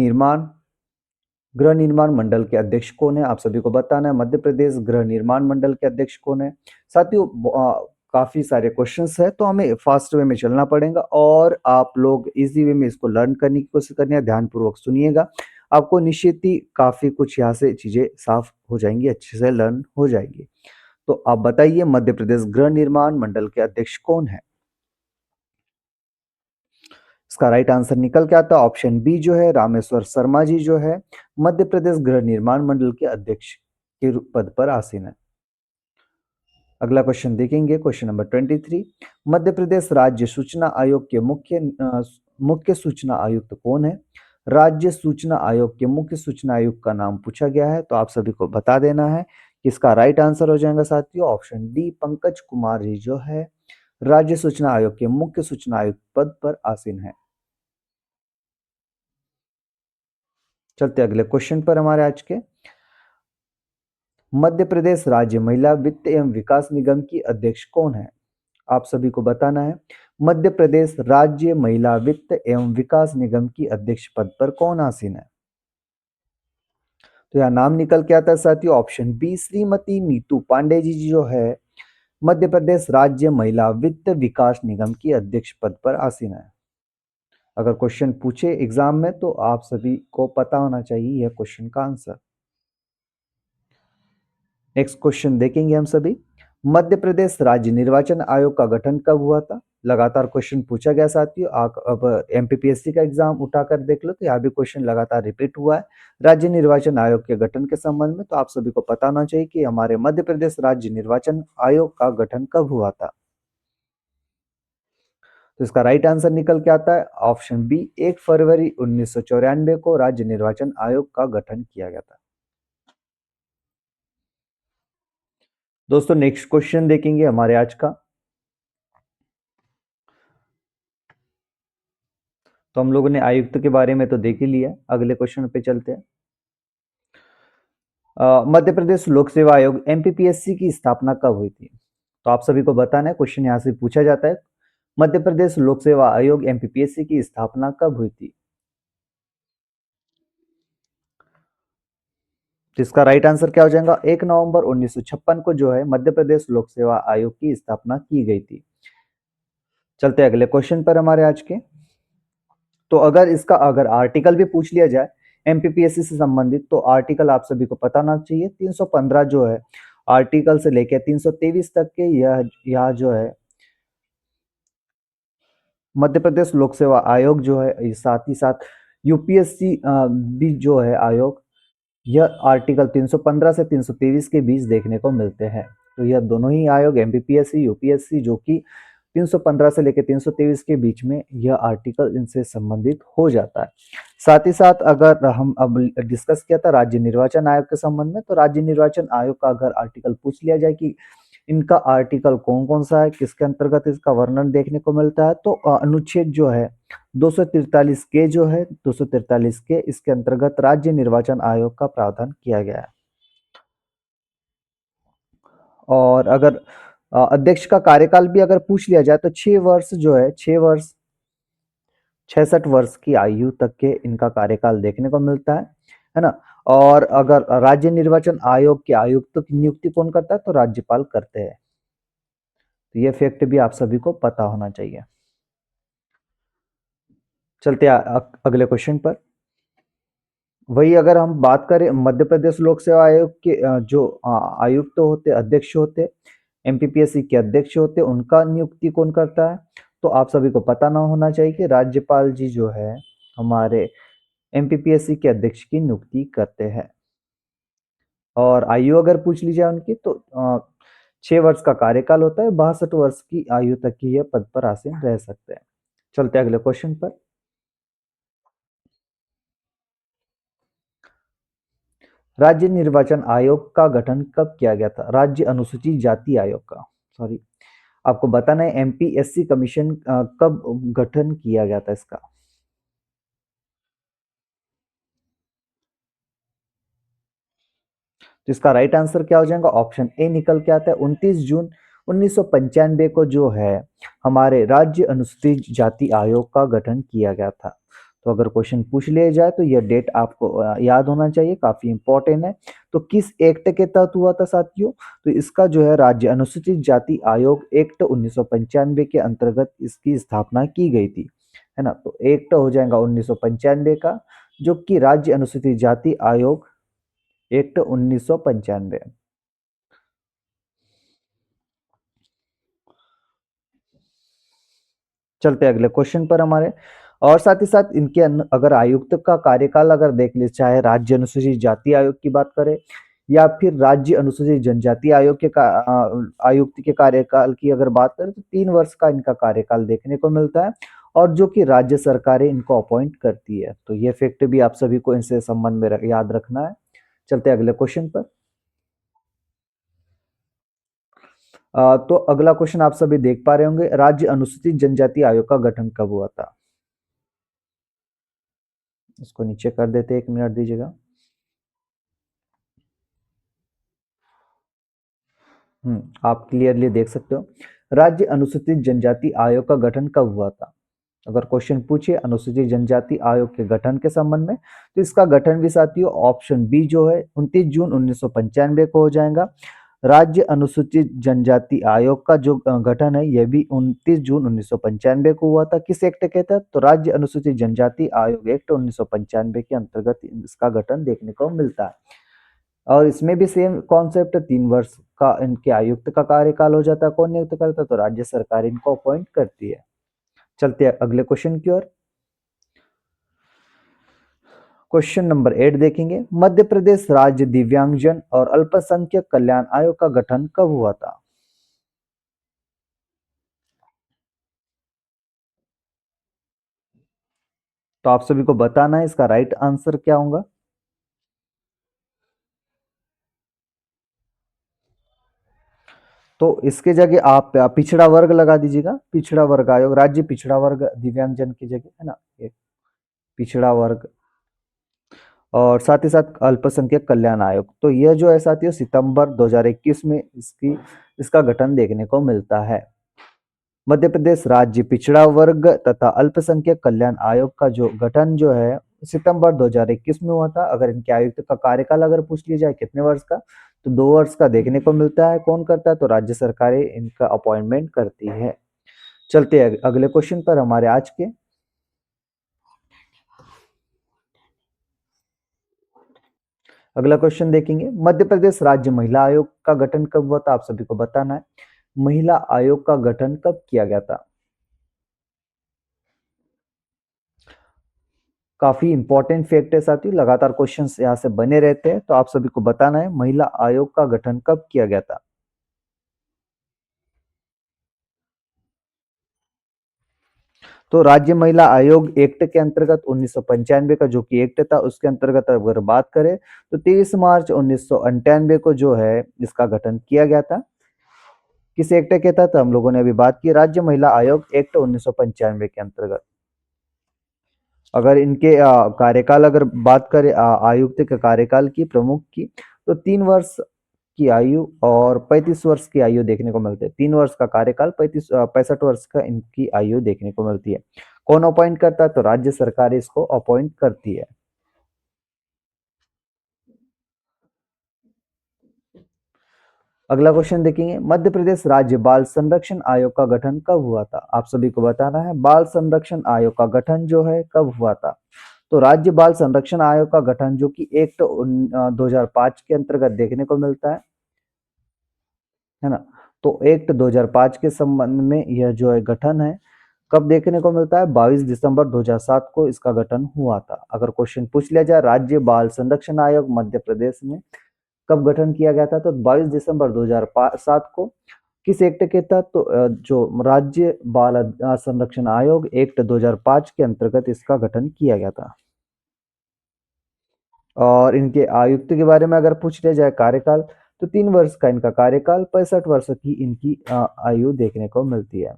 निर्माण मंडल के अध्यक्ष कौन है? आप सभी को बताना है मध्य प्रदेश गृह निर्माण मंडल के अध्यक्ष कौन है। साथियों काफी सारे क्वेश्चंस है तो हमें फास्ट वे में चलना पड़ेगा और आप लोग इजी वे में इसको लर्न करने की कोशिश करनी है। ध्यानपूर्वक सुनिएगा, आपको निश्चित ही काफी कुछ यहाँ से चीजें साफ हो जाएंगी, अच्छे से लर्न हो जाएगी। तो आप बताइए मध्य प्रदेश गृह निर्माण मंडल के अध्यक्ष कौन है? इसका राइट आंसर निकल के आता है ऑप्शन बी जो है रामेश्वर शर्मा जी जो है मध्य प्रदेश गृह निर्माण मंडल के अध्यक्ष के पद पर आसीन है। अगला क्वेश्चन देखेंगे, क्वेश्चन नंबर 23। मध्य प्रदेश राज्य सूचना आयोग के मुख्य सूचना आयुक्त कौन है? राज्य सूचना आयोग के मुख्य सूचना आयुक्त का नाम पूछा गया है, तो आप सभी को बता देना है कि इसका राइट आंसर हो जाएगा साथियों ऑप्शन डी पंकज कुमार जी जो है राज्य सूचना आयोग के मुख्य सूचना आयुक्त पद पर आसीन है। चलते अगले क्वेश्चन पर हमारे आज के। मध्य प्रदेश राज्य महिला वित्त एवं विकास निगम की अध्यक्ष कौन है? आप सभी को बताना है मध्य प्रदेश राज्य महिला वित्त एवं विकास निगम की अध्यक्ष पद पर कौन आसीन है? तो यह नाम निकल के आता है साथियों ऑप्शन बी श्रीमती नीतू पांडे जी जो है मध्य प्रदेश राज्य महिला वित्त विकास निगम की अध्यक्ष पद पर आसीन है। अगर क्वेश्चन पूछे एग्जाम में तो आप सभी को पता होना चाहिए यह क्वेश्चन का आंसर। नेक्स्ट क्वेश्चन देखेंगे हम सभी। मध्य प्रदेश राज्य निर्वाचन आयोग का गठन कब हुआ था? लगातार क्वेश्चन पूछा गया साथियों। आप अब एमपीपीएससी का एग्जाम उठाकर देख लो तो यहाँ भी क्वेश्चन लगातार रिपीट हुआ है राज्य निर्वाचन आयोग के गठन के संबंध में। तो आप सभी को पता होना चाहिए कि हमारे मध्य प्रदेश राज्य निर्वाचन आयोग का गठन कब हुआ था। तो इसका राइट आंसर निकल के आता है ऑप्शन बी 1 फरवरी 1994 को राज्य निर्वाचन आयोग का गठन किया गया था। दोस्तों नेक्स्ट क्वेश्चन देखेंगे हमारे आज का। तो हम लोगों ने आयुक्त के बारे में तो देख ही लिया, अगले क्वेश्चन पे चलते हैं। मध्य प्रदेश लोक सेवा आयोग एमपीपीएससी की स्थापना कब हुई थी? तो आप सभी को बताना है, क्वेश्चन यहाँ से पूछा जाता है मध्य प्रदेश लोक सेवा आयोग एमपीपीएससी की स्थापना कब हुई थी? तो इसका राइट आंसर क्या हो जाएगा 1 नवंबर 1956 को जो है मध्य प्रदेश लोक सेवा आयोग की स्थापना की गई थी। चलते हैं अगले क्वेश्चन पर हमारे आज के। तो अगर आर्टिकल भी पूछ लिया जाए एमपीपीएससी से संबंधित तो आर्टिकल आप सभी को पता होना चाहिए 315 जो है आर्टिकल से लेकर 323 तक के यह जो है मध्य प्रदेश लोक सेवा आयोग जो है, साथ ही साथ यूपीएससी भी जो है आयोग, यह आर्टिकल 315 से 323 के बीच देखने को मिलते हैं। तो यह दोनों ही आयोग एमपीपीएससी यूपीएससी जो कि 315 से लेकर 323 के बीच में यह आर्टिकल इनसे संबंधित हो जाता है। साथ ही साथ अगर हम अब डिस्कस किया था राज्य निर्वाचन आयोग के संबंध में, तो राज्य निर्वाचन आयोग का अगर आर्टिकल पूछ लिया जाए कि इनका आर्टिकल कौन कौन सा है, किसके अंतर्गत इसका वर्णन देखने को मिलता है, तो अनुच्छेद जो है 243 के जो है 243 के इसके अंतर्गत राज्य निर्वाचन आयोग का प्रावधान किया गया है। और अगर अध्यक्ष का कार्यकाल भी अगर पूछ लिया जाए तो 6 वर्ष जो है 6 वर्ष 66 वर्ष की आयु तक के इनका कार्यकाल देखने को मिलता है ना। और अगर राज्य निर्वाचन आयोग के आयुक्त की नियुक्ति कौन करता है, तो राज्यपाल करते हैं। तो ये फैक्ट भी आप सभी को पता होना चाहिए। चलते अगले क्वेश्चन पर। वही अगर हम बात करें मध्य प्रदेश लोक सेवा आयोग के जो आयुक्त होते अध्यक्ष होते एमपीपीएससी के अध्यक्ष होते उनका नियुक्ति कौन करता है, तो आप सभी को पता ना होना चाहिए कि राज्यपाल जी जो है हमारे एमपीपीएससी के अध्यक्ष की नियुक्ति करते हैं। और आयु अगर पूछ ली जाए उनकी तो 6 वर्ष का कार्यकाल होता है, 62 वर्ष की आयु तक की यह पद पर आसीन रह सकते हैं। चलते अगले क्वेश्चन पर। राज्य निर्वाचन आयोग का गठन कब किया गया था? राज्य अनुसूचित जाति आयोग का, सॉरी, आपको बताना है एमपीएससी कमीशन कब गठन किया गया था इसका। तो इसका राइट आंसर क्या हो जाएगा? ऑप्शन ए निकल के आता है। 29 जून 1995 को जो है हमारे राज्य अनुसूचित जाति आयोग का गठन किया गया था। तो अगर क्वेश्चन पूछ लिया जाए तो यह डेट आपको याद होना चाहिए, काफी इंपॉर्टेंट है। तो किस एक्ट के तहत हुआ था साथियों? तो इसका जो है राज्य अनुसूचित जाति आयोग एक्ट 1995 के अंतर्गत इसकी स्थापना की गई थी, है ना। तो एक्ट हो जाएगा 1995 का, जो कि राज्य अनुसूचित जाति आयोग एक्ट 1995। चलते अगले क्वेश्चन पर हमारे। और साथ ही साथ इनके अगर आयुक्त का कार्यकाल अगर देख ले, चाहे राज्य अनुसूचित जाति आयोग की बात करें या फिर राज्य अनुसूचित जनजाति आयोग के आयुक्त के कार्यकाल की अगर बात करें, तो 3 वर्ष का इनका कार्यकाल देखने को मिलता है, और जो कि राज्य सरकारें इनको अपॉइंट करती है। तो ये फैक्ट भी आप सभी को इनसे संबंध में याद रखना है। चलते अगले क्वेश्चन पर। तो अगला क्वेश्चन आप सभी देख पा रहे होंगे, राज्य अनुसूचित जनजाति आयोग का गठन कब हुआ था? इसको नीचे कर देते हैं, 1 मिनट दीजिएगा। आप क्लियरली देख सकते हो, राज्य अनुसूचित जनजाति आयोग का गठन कब हुआ था? अगर क्वेश्चन पूछे अनुसूचित जनजाति आयोग के गठन के संबंध में, तो इसका गठन भी साथियों ऑप्शन बी जो है 29 जून 1995 को हो जाएगा। राज्य अनुसूचित जनजाति आयोग का जो गठन है, यह भी 29 जून 1995 को हुआ था। किस एक्ट के तहत? तो राज्य अनुसूचित जनजाति आयोग एक्ट 1995 के अंतर्गत इसका गठन देखने को मिलता है। और इसमें भी सेम कॉन्सेप्ट, 3 वर्ष का इनके आयुक्त का कार्यकाल हो जाता है। कौन नियुक्त करता है? तो राज्य सरकार इनको अपॉइंट करती है। चलते हैं अगले क्वेश्चन की ओर। क्वेश्चन नंबर 8 देखेंगे, मध्य प्रदेश राज्य दिव्यांगजन और अल्पसंख्यक कल्याण आयोग का गठन कब हुआ था? तो आप सभी को बताना है इसका राइट आंसर क्या होगा। तो इसके जगह आप पिछड़ा वर्ग लगा दीजिएगा। पिछड़ा वर्ग आयोग, राज्य पिछड़ा वर्ग दिव्यांगजन की जगह, है ना, ये पिछड़ा वर्ग। और साथ ही साथ अल्पसंख्यक कल्याण आयोग, तो यह जो है साथियों सितंबर 2021 में इसका गठन देखने को मिलता है। मध्य प्रदेश राज्य पिछड़ा वर्ग तथा अल्पसंख्यक कल्याण आयोग का जो गठन जो है सितंबर 2021 में हुआ था। अगर इनके आयुक्त का कार्यकाल अगर पूछ लिया जाए कितने वर्ष का, तो 2 वर्ष का देखने को मिलता है। कौन करता है? तो राज्य सरकारें इनका अपॉइंटमेंट करती है। चलते हैं अगले क्वेश्चन पर हमारे आज के। अगला क्वेश्चन देखेंगे, मध्य प्रदेश राज्य महिला आयोग का गठन कब हुआ था? आप सभी को बताना है महिला आयोग का गठन कब किया गया था। काफी इंपॉर्टेंट फैक्ट है साथियों, लगातार क्वेश्चंस यहाँ से बने रहते हैं। तो आप सभी को बताना है महिला आयोग का गठन कब किया गया था। तो राज्य महिला आयोग एक्ट के अंतर्गत 1995 का जो कि एक्ट था, उसके अंतर्गत अगर बात करें तो 23 मार्च 1998 को जो है इसका गठन किया गया था। किस एक्ट के तहत? हम लोगों ने अभी बात की राज्य महिला आयोग एक्ट 1995 के अंतर्गत। अगर इनके कार्यकाल अगर बात करें आयुक्त के कार्यकाल की, प्रमुख की, तो 3 वर्ष की आयु और 35 वर्ष की आयु देखने को मिलती है। 3 वर्ष का कार्यकाल, 65 वर्ष का इनकी आयु देखने को मिलती है। कौन अपॉइंट करता है? तो राज्य सरकार इसको अपॉइंट करती है। अगला क्वेश्चन देखेंगे, मध्य प्रदेश राज्य बाल संरक्षण आयोग का गठन कब हुआ था? आप सभी को बताना है बाल संरक्षण आयोग का गठन जो है कब हुआ था। तो राज्य बाल संरक्षण आयोग का गठन जो कि एक्ट 2005 के अंतर्गत देखने को मिलता है ना। तो एक्ट 2005 के संबंध में यह जो है गठन है कब देखने को मिलता है? 22 दिसंबर 2007 को इसका गठन हुआ था। अगर क्वेश्चन पूछ लिया जाए राज्य बाल संरक्षण आयोग मध्य प्रदेश में कब गठन किया गया था, तो 22 दिसंबर 2007 को। किस एक्ट के तहत? तो जो राज्य बाल संरक्षण आयोग एक्ट 2005 के अंतर्गत इसका गठन किया गया था। और इनके आयुक्त के बारे में अगर पूछ लिया जाए कार्यकाल, तो 3 वर्ष का इनका कार्यकाल, 65 वर्ष की इनकी आयु देखने को मिलती है।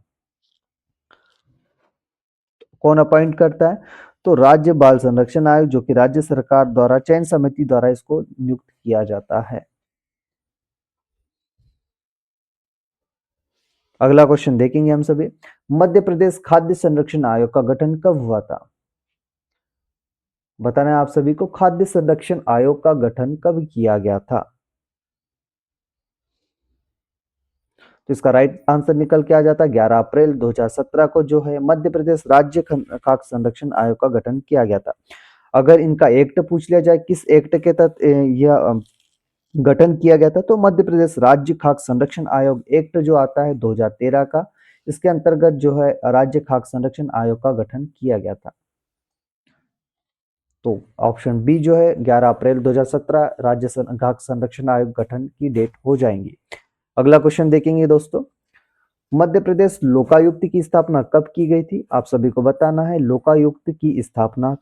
कौन अपॉइंट करता है? तो राज्य बाल संरक्षण आयोग, जो कि राज्य सरकार द्वारा चयन समिति द्वारा इसको नियुक्त किया जाता है। अगला क्वेश्चन देखेंगे हम सभी। मध्य प्रदेश खाद्य संरक्षण आयोग का गठन कब हुआ था? बताना है आप सभी को, खाद्य संरक्षण आयोग का गठन कब किया गया था? तो इसका राइट आंसर निकल के आ जाता है 11 अप्रैल 2017 को जो है मध्य प्रदेश राज्य खाद्य संरक्षण आयोग का गठन किया गया था। अगर इनका एक्ट पूछ लिया जाए किस एक्ट के तहत यह गठन किया गया था, तो मध्य प्रदेश राज्य खाद्य संरक्षण आयोग एक्ट जो आता है 2013 का, इसके अंतर्गत जो है राज्य खाद्य संरक्षण आयोग का गठन किया गया था। तो ऑप्शन बी जो है 11 अप्रैल 2017 राज्य खाद्य संरक्षण आयोग गठन की डेट हो जाएंगी। अगला क्वेश्चन देखेंगे दोस्तों। मध्य प्रदेश लोकायुक्त की स्थापना कब की गई थी? आप सभी को बताना है लोकायुक्त की स्थापना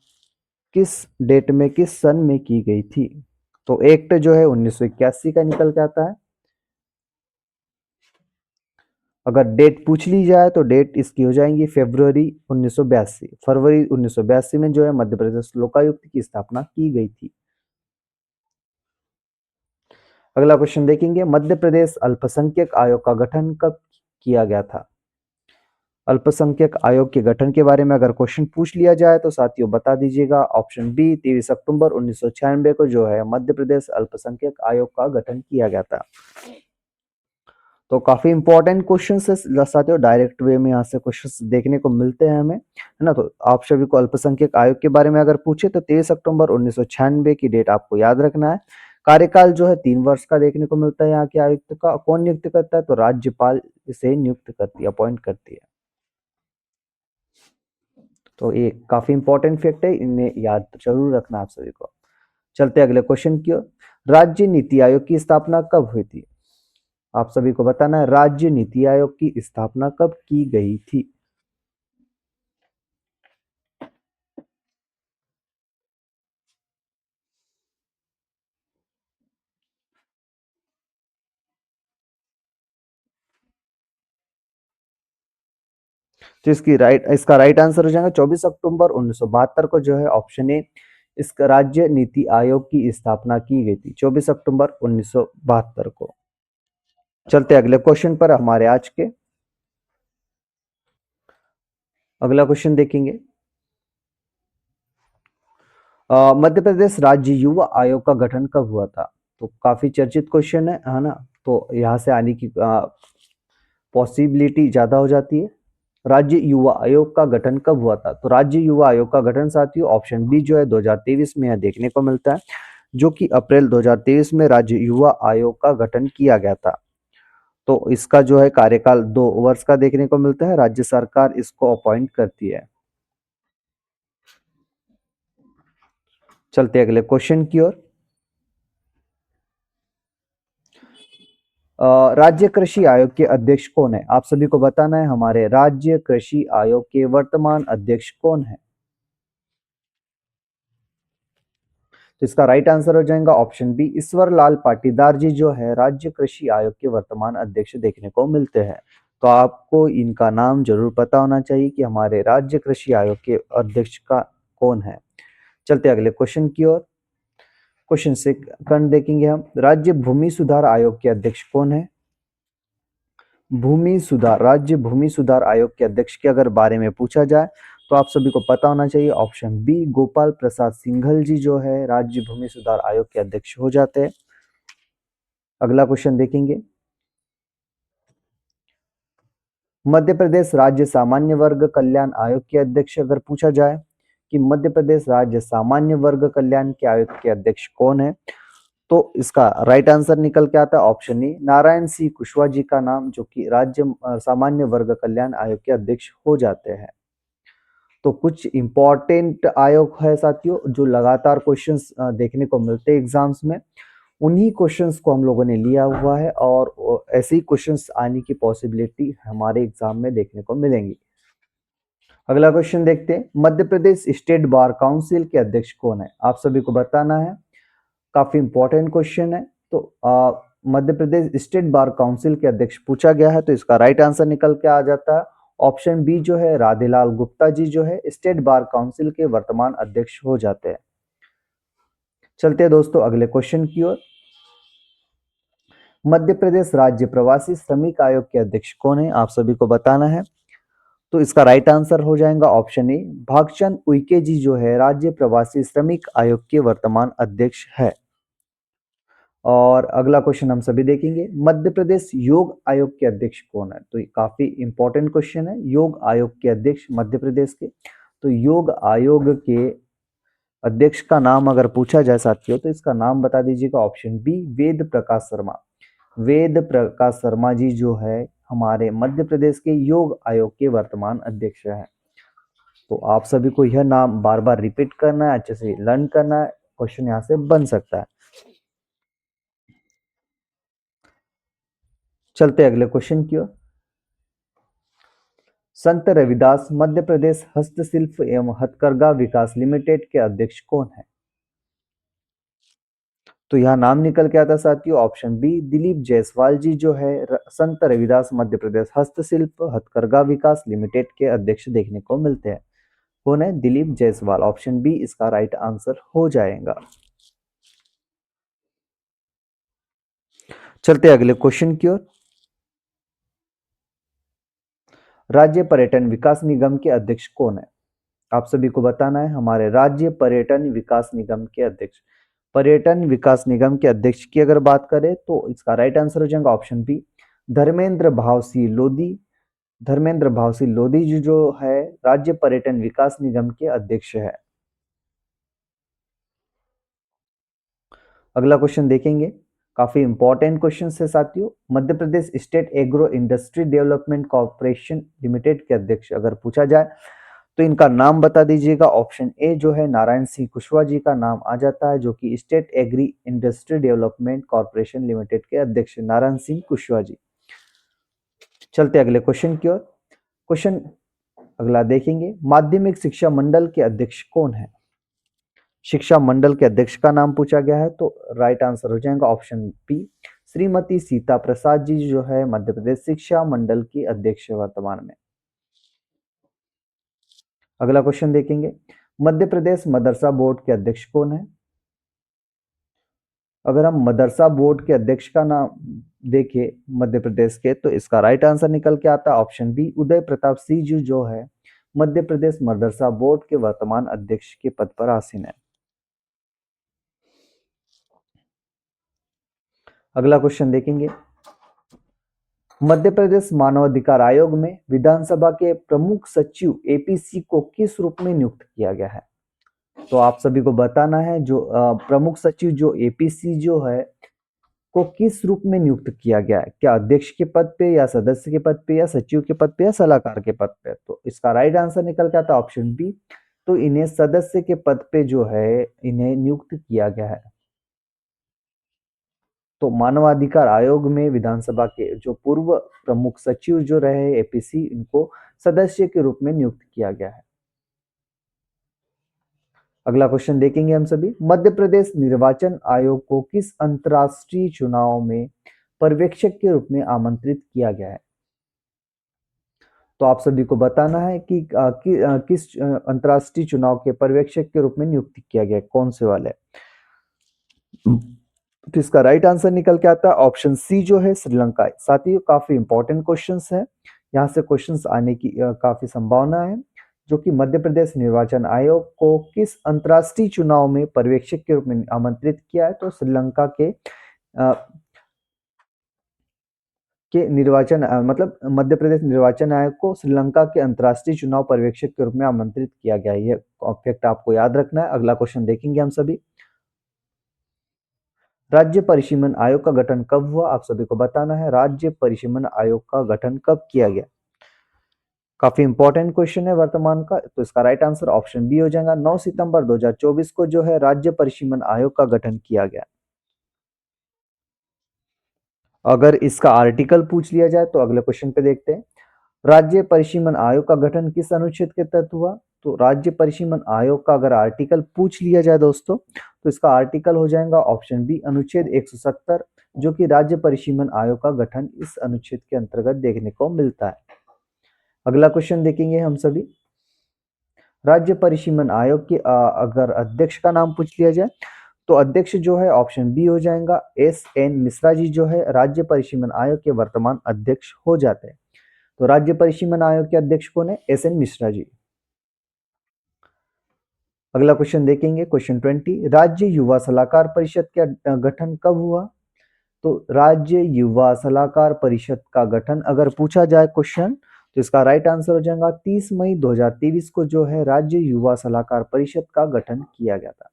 किस डेट में, किस सन में की गई थी? तो एक्ट जो है 1981 का निकल के आता है। अगर डेट पूछ ली जाए तो डेट इसकी हो जाएंगी फरवरी 1982। फरवरी 1982 में जो है मध्य प्रदेश लोकायुक्त की स्थापना की गई थी। अगला क्वेश्चन देखेंगे। मध्य प्रदेश अल्पसंख्यक आयोग का गठन कब किया गया था? अल्पसंख्यक आयोग के गठन के बारे में अगर क्वेश्चन पूछ लिया जाए तो साथियों बता दीजिएगा। ऑप्शन बी 23 अक्टूबर 1996 को जो है मध्य प्रदेश अल्पसंख्यक आयोग का गठन किया गया था। तो काफी इंपॉर्टेंट क्वेश्चन है साथियों, डायरेक्ट वे में यहाँ से क्वेश्चन देखने को मिलते हैं हमें, है ना। तो आप सभी को अल्पसंख्यक आयोग के बारे में अगर पूछे तो 23 अक्टूबर 1996 की डेट आपको याद रखना है। कार्यकाल जो है 3 वर्ष का देखने को मिलता है यहाँ के आयुक्त का। कौन नियुक्त करता है? तो राज्यपाल इसे नियुक्त करती है, अपॉइंट करती है। तो ये काफी इंपॉर्टेंट फैक्ट है, इन्हें याद जरूर रखना आप सभी को। चलते अगले क्वेश्चन की ओर। राज्य नीति आयोग की स्थापना कब हुई थी? आप सभी को बताना है राज्य नीति आयोग की स्थापना कब की गई थी? तो इसका राइट आंसर हो जाएगा 24 अक्टूबर 1972 को जो है ऑप्शन ए, इसका राज्य नीति आयोग की स्थापना की गई थी 24 अक्टूबर 1972 को। चलते अगले क्वेश्चन पर हमारे आज के। अगला क्वेश्चन देखेंगे। मध्य प्रदेश राज्य युवा आयोग का गठन कब हुआ था? तो काफी चर्चित क्वेश्चन है ना। तो यहाँ से आने की पॉसिबिलिटी ज्यादा हो जाती है। राज्य युवा आयोग का गठन कब हुआ था? तो राज्य युवा आयोग का गठन साथियों ऑप्शन बी जो है 2023 में यह देखने को मिलता है, जो कि अप्रैल 2023 में राज्य युवा आयोग का गठन किया गया था। तो इसका जो है कार्यकाल 2 वर्ष का देखने को मिलता है, राज्य सरकार इसको अपॉइंट करती है। चलते अगले क्वेश्चन की ओर। राज्य कृषि आयोग के अध्यक्ष कौन है? आप सभी को बताना है हमारे राज्य कृषि आयोग के वर्तमान अध्यक्ष कौन है? तो इसका राइट आंसर हो जाएगा ऑप्शन बी, ईश्वर लाल पाटीदार जी जो है राज्य कृषि आयोग के वर्तमान अध्यक्ष देखने को मिलते हैं। तो आपको इनका नाम जरूर पता होना चाहिए कि हमारे राज्य कृषि आयोग के अध्यक्ष का कौन है। चलते अगले क्वेश्चन की ओर। क्वेश्चन से कर्ण देखेंगे हम। राज्य भूमि सुधार आयोग के अध्यक्ष कौन है? भूमि सुधार राज्य भूमि सुधार आयोग के अध्यक्ष के अगर बारे में पूछा जाए तो आप सभी को पता होना चाहिए ऑप्शन बी, गोपाल प्रसाद सिंघल जी जो है राज्य भूमि सुधार आयोग के अध्यक्ष हो जाते हैं। अगला क्वेश्चन देखेंगे। मध्य प्रदेश राज्य सामान्य वर्ग कल्याण आयोग के अध्यक्ष अगर पूछा जाए कि मध्य प्रदेश राज्य सामान्य वर्ग कल्याण के आयोग के अध्यक्ष कौन है, तो इसका राइट आंसर निकल के आता है ऑप्शन ई, नारायण सिंह कुशवाहा जी का नाम, जो कि राज्य सामान्य वर्ग कल्याण आयोग के अध्यक्ष हो जाते हैं। तो कुछ इंपॉर्टेंट आयोग है साथियों जो लगातार क्वेश्चंस देखने को मिलते हैं एग्जाम्स में, उन्हीं क्वेश्चंस को हम लोगों ने लिया हुआ है और ऐसे ही क्वेश्चंस आने की पॉसिबिलिटी हमारे एग्जाम में देखने को मिलेंगी। अगला क्वेश्चन देखते हैं। मध्य प्रदेश स्टेट बार काउंसिल के अध्यक्ष कौन है? आप सभी को बताना है, काफी इंपॉर्टेंट क्वेश्चन है। तो मध्य प्रदेश स्टेट बार काउंसिल के अध्यक्ष पूछा गया है, तो इसका राइट आंसर निकल के आ जाता है ऑप्शन बी जो है, राधेलाल गुप्ता जी जो है स्टेट बार काउंसिल के वर्तमान अध्यक्ष हो जाते हैं। चलते हैं दोस्तों अगले क्वेश्चन की ओर। मध्य प्रदेश राज्य प्रवासी श्रमिक आयोग के अध्यक्ष कौन है? आप सभी को बताना है। तो इसका राइट आंसर हो जाएगा ऑप्शन ए, भागचंद उइके जी जो है राज्य प्रवासी श्रमिक आयोग के वर्तमान अध्यक्ष है। और अगला क्वेश्चन हम सभी देखेंगे, मध्य प्रदेश योग आयोग के अध्यक्ष कौन है? तो ये काफी इंपॉर्टेंट क्वेश्चन है, योग आयोग के अध्यक्ष मध्य प्रदेश के। तो योग आयोग के अध्यक्ष का नाम अगर पूछा जाए साथियों तो इसका नाम बता दीजिएगा, ऑप्शन बी वेद प्रकाश शर्मा। वेद प्रकाश शर्मा जी जो है हमारे मध्य प्रदेश के योग आयोग के वर्तमान अध्यक्ष है। तो आप सभी को यह नाम बार बार रिपीट करना है, अच्छे से लर्न करना है, क्वेश्चन यहाँ से बन सकता है। चलते अगले क्वेश्चन की ओर। संत रविदास मध्य प्रदेश हस्तशिल्प एवं हथकरघा विकास लिमिटेड के अध्यक्ष कौन है? तो यहाँ नाम निकल के आता साथियों, ऑप्शन बी दिलीप जायसवाल जी जो है संत रविदास मध्य प्रदेश हस्तशिल्प हथकरघा विकास लिमिटेड के अध्यक्ष देखने को मिलते हैं। कौन है? दिलीप जायसवाल। ऑप्शन बी इसका राइट आंसर हो जाएगा। चलते अगले क्वेश्चन की ओर। राज्य पर्यटन विकास निगम के अध्यक्ष कौन है? आप सभी को बताना है, हमारे राज्य पर्यटन विकास निगम के अध्यक्ष। पर्यटन विकास निगम के अध्यक्ष की अगर बात करें तो इसका राइट आंसर हो जाएगा ऑप्शन बी धर्मेंद्र भावसी लोधी। धर्मेंद्र भावसी लोधी जी जो है राज्य पर्यटन विकास निगम के अध्यक्ष है। अगला क्वेश्चन देखेंगे, काफी इंपॉर्टेंट क्वेश्चन है साथियों। Madhya Pradesh state agro industry development corporation limited के अध्यक्ष अगर पूछा जाए तो इनका नाम बता दीजिएगा। ऑप्शन ए जो है नारायण सिंह कुशवाहा जी का नाम आ जाता है, जो कि State Agri Industry development corporation limited के अध्यक्ष नारायण सिंह कुशवाहा जी। चलते अगले क्वेश्चन की ओर। क्वेश्चन अगला देखेंगे, माध्यमिक शिक्षा मंडल के अध्यक्ष कौन है? शिक्षा मंडल के अध्यक्ष का नाम पूछा गया है, तो राइट आंसर हो जाएगा ऑप्शन बी श्रीमती सीता प्रसाद जी जो है मध्य प्रदेश शिक्षा मंडल की अध्यक्ष है वर्तमान में। अगला क्वेश्चन देखेंगे, मध्य प्रदेश मदरसा बोर्ड के अध्यक्ष कौन है? अगर हम मदरसा बोर्ड के अध्यक्ष का नाम देखें मध्य प्रदेश के तो इसका राइट आंसर निकल के आता है ऑप्शन बी उदय प्रताप सिंह जी जो है मध्य प्रदेश मदरसा बोर्ड के वर्तमान अध्यक्ष के पद पर आसीन है। अगला क्वेश्चन देखेंगे, मध्य प्रदेश मानवाधिकार आयोग में विधानसभा के प्रमुख सचिव एपीसी को किस रूप में नियुक्त किया गया है? तो आप सभी को बताना है, जो प्रमुख सचिव जो एपीसी जो है को किस रूप में नियुक्त किया गया है, क्या अध्यक्ष के पद पे या सदस्य के पद पे या सचिव के पद पे या सलाहकार के पद पे? तो इसका राइट आंसर निकल के आता है ऑप्शन बी, तो इन्हें सदस्य के पद पे जो है इन्हें नियुक्त किया गया है। तो मानवाधिकार आयोग में विधानसभा के जो पूर्व प्रमुख सचिव जो रहे एपीसी, इनको सदस्य के रूप में नियुक्त किया गया है। अगला क्वेश्चन देखेंगे हम सभी, मध्य प्रदेश निर्वाचन आयोग को किस अंतर्राष्ट्रीय चुनाव में पर्यवेक्षक के रूप में आमंत्रित किया गया है? तो आप सभी को बताना है कि किस अंतर्राष्ट्रीय चुनाव के पर्यवेक्षक के रूप में नियुक्त किया गया है, कौन से वाले? तो इसका राइट आंसर निकल के आता है ऑप्शन सी जो है श्रीलंका। साथ ही काफी इंपॉर्टेंट क्वेश्चंस है, यहाँ से क्वेश्चंस आने की काफी संभावना है। जो कि मध्य प्रदेश निर्वाचन आयोग को किस अंतर्राष्ट्रीय चुनाव में पर्यवेक्षक के रूप में आमंत्रित किया है, तो श्रीलंका के निर्वाचन मतलब मध्य प्रदेश निर्वाचन आयोग को श्रीलंका के अंतर्राष्ट्रीय चुनाव पर्यवेक्षक के रूप में आमंत्रित किया गया है। ये फैक्ट आपको याद रखना है। अगला क्वेश्चन देखेंगे हम सभी, राज्य परिसीमन आयोग का गठन कब हुआ? आप सभी को बताना है, राज्य परिसीमन आयोग का गठन कब किया गया? काफी इंपॉर्टेंट क्वेश्चन है वर्तमान का, तो इसका राइट आंसर ऑप्शन बी हो जाएगा 9 सितंबर 2024 को जो है राज्य परिसीमन आयोग का गठन किया गया। अगर इसका आर्टिकल पूछ लिया जाए तो अगले क्वेश्चन पे देखते हैं, राज्य परिसीमन आयोग का गठन किस अनुच्छेद के तहत हुआ? तो राज्य परिसीमन आयोग का अगर आर्टिकल पूछ लिया जाए दोस्तों तो इसका आर्टिकल हो जाएगा ऑप्शन बी अनुच्छेद 170, जो कि राज्य परिसीमन आयोग का गठन इस अनुच्छेद के अंतर्गत देखने को मिलता है। अगला क्वेश्चन देखेंगे हम सभी, राज्य परिसीमन आयोग के अगर अध्यक्ष का नाम पूछ लिया जाए तो अध्यक्ष जो है ऑप्शन बी हो जाएगा, एस.एन. मिश्रा जी जो है राज्य परिसीमन आयोग के वर्तमान अध्यक्ष हो जाते हैं। तो राज्य परिसीमन आयोग के अध्यक्ष कौन है? एस.एन. मिश्रा जी। अगला क्वेश्चन देखेंगे, क्वेश्चन 20, राज्य युवा सलाहकार परिषद का गठन कब हुआ? तो राज्य युवा सलाहकार परिषद का गठन अगर पूछा जाए क्वेश्चन, तो इसका राइट आंसर हो जाएगा 30 मई 2023 को जो है राज्य युवा सलाहकार परिषद का गठन किया गया था।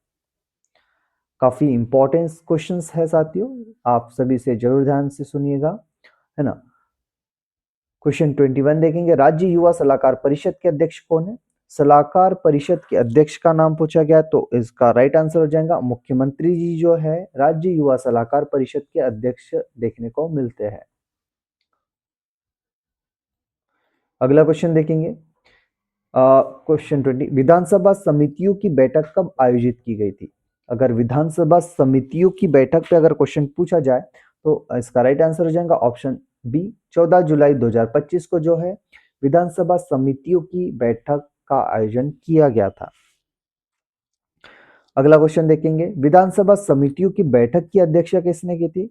काफी इंपॉर्टेंट क्वेश्चंस है साथियों, आप सभी से जरूर ध्यान से सुनिएगा, है ना। क्वेश्चन 21 देखेंगे, राज्य युवा सलाहकार परिषद के अध्यक्ष कौन है? सलाहकार परिषद के अध्यक्ष का नाम पूछा गया, तो इसका राइट आंसर हो जाएगा मुख्यमंत्री जी जो है राज्य युवा सलाहकार परिषद के अध्यक्ष देखने को मिलते हैं। अगला क्वेश्चन देखेंगे, क्वेश्चन 20, विधानसभा समितियों की बैठक कब आयोजित की गई थी? अगर विधानसभा समितियों की बैठक पे अगर क्वेश्चन पूछा जाए, तो इसका राइट आंसर हो जाएगा ऑप्शन बी, 14 जुलाई 2025 को जो है विधानसभा समितियों की बैठक का आयोजन किया गया था। अगला क्वेश्चन देखेंगे, विधानसभा समितियों की बैठक की अध्यक्षता किसने की थी?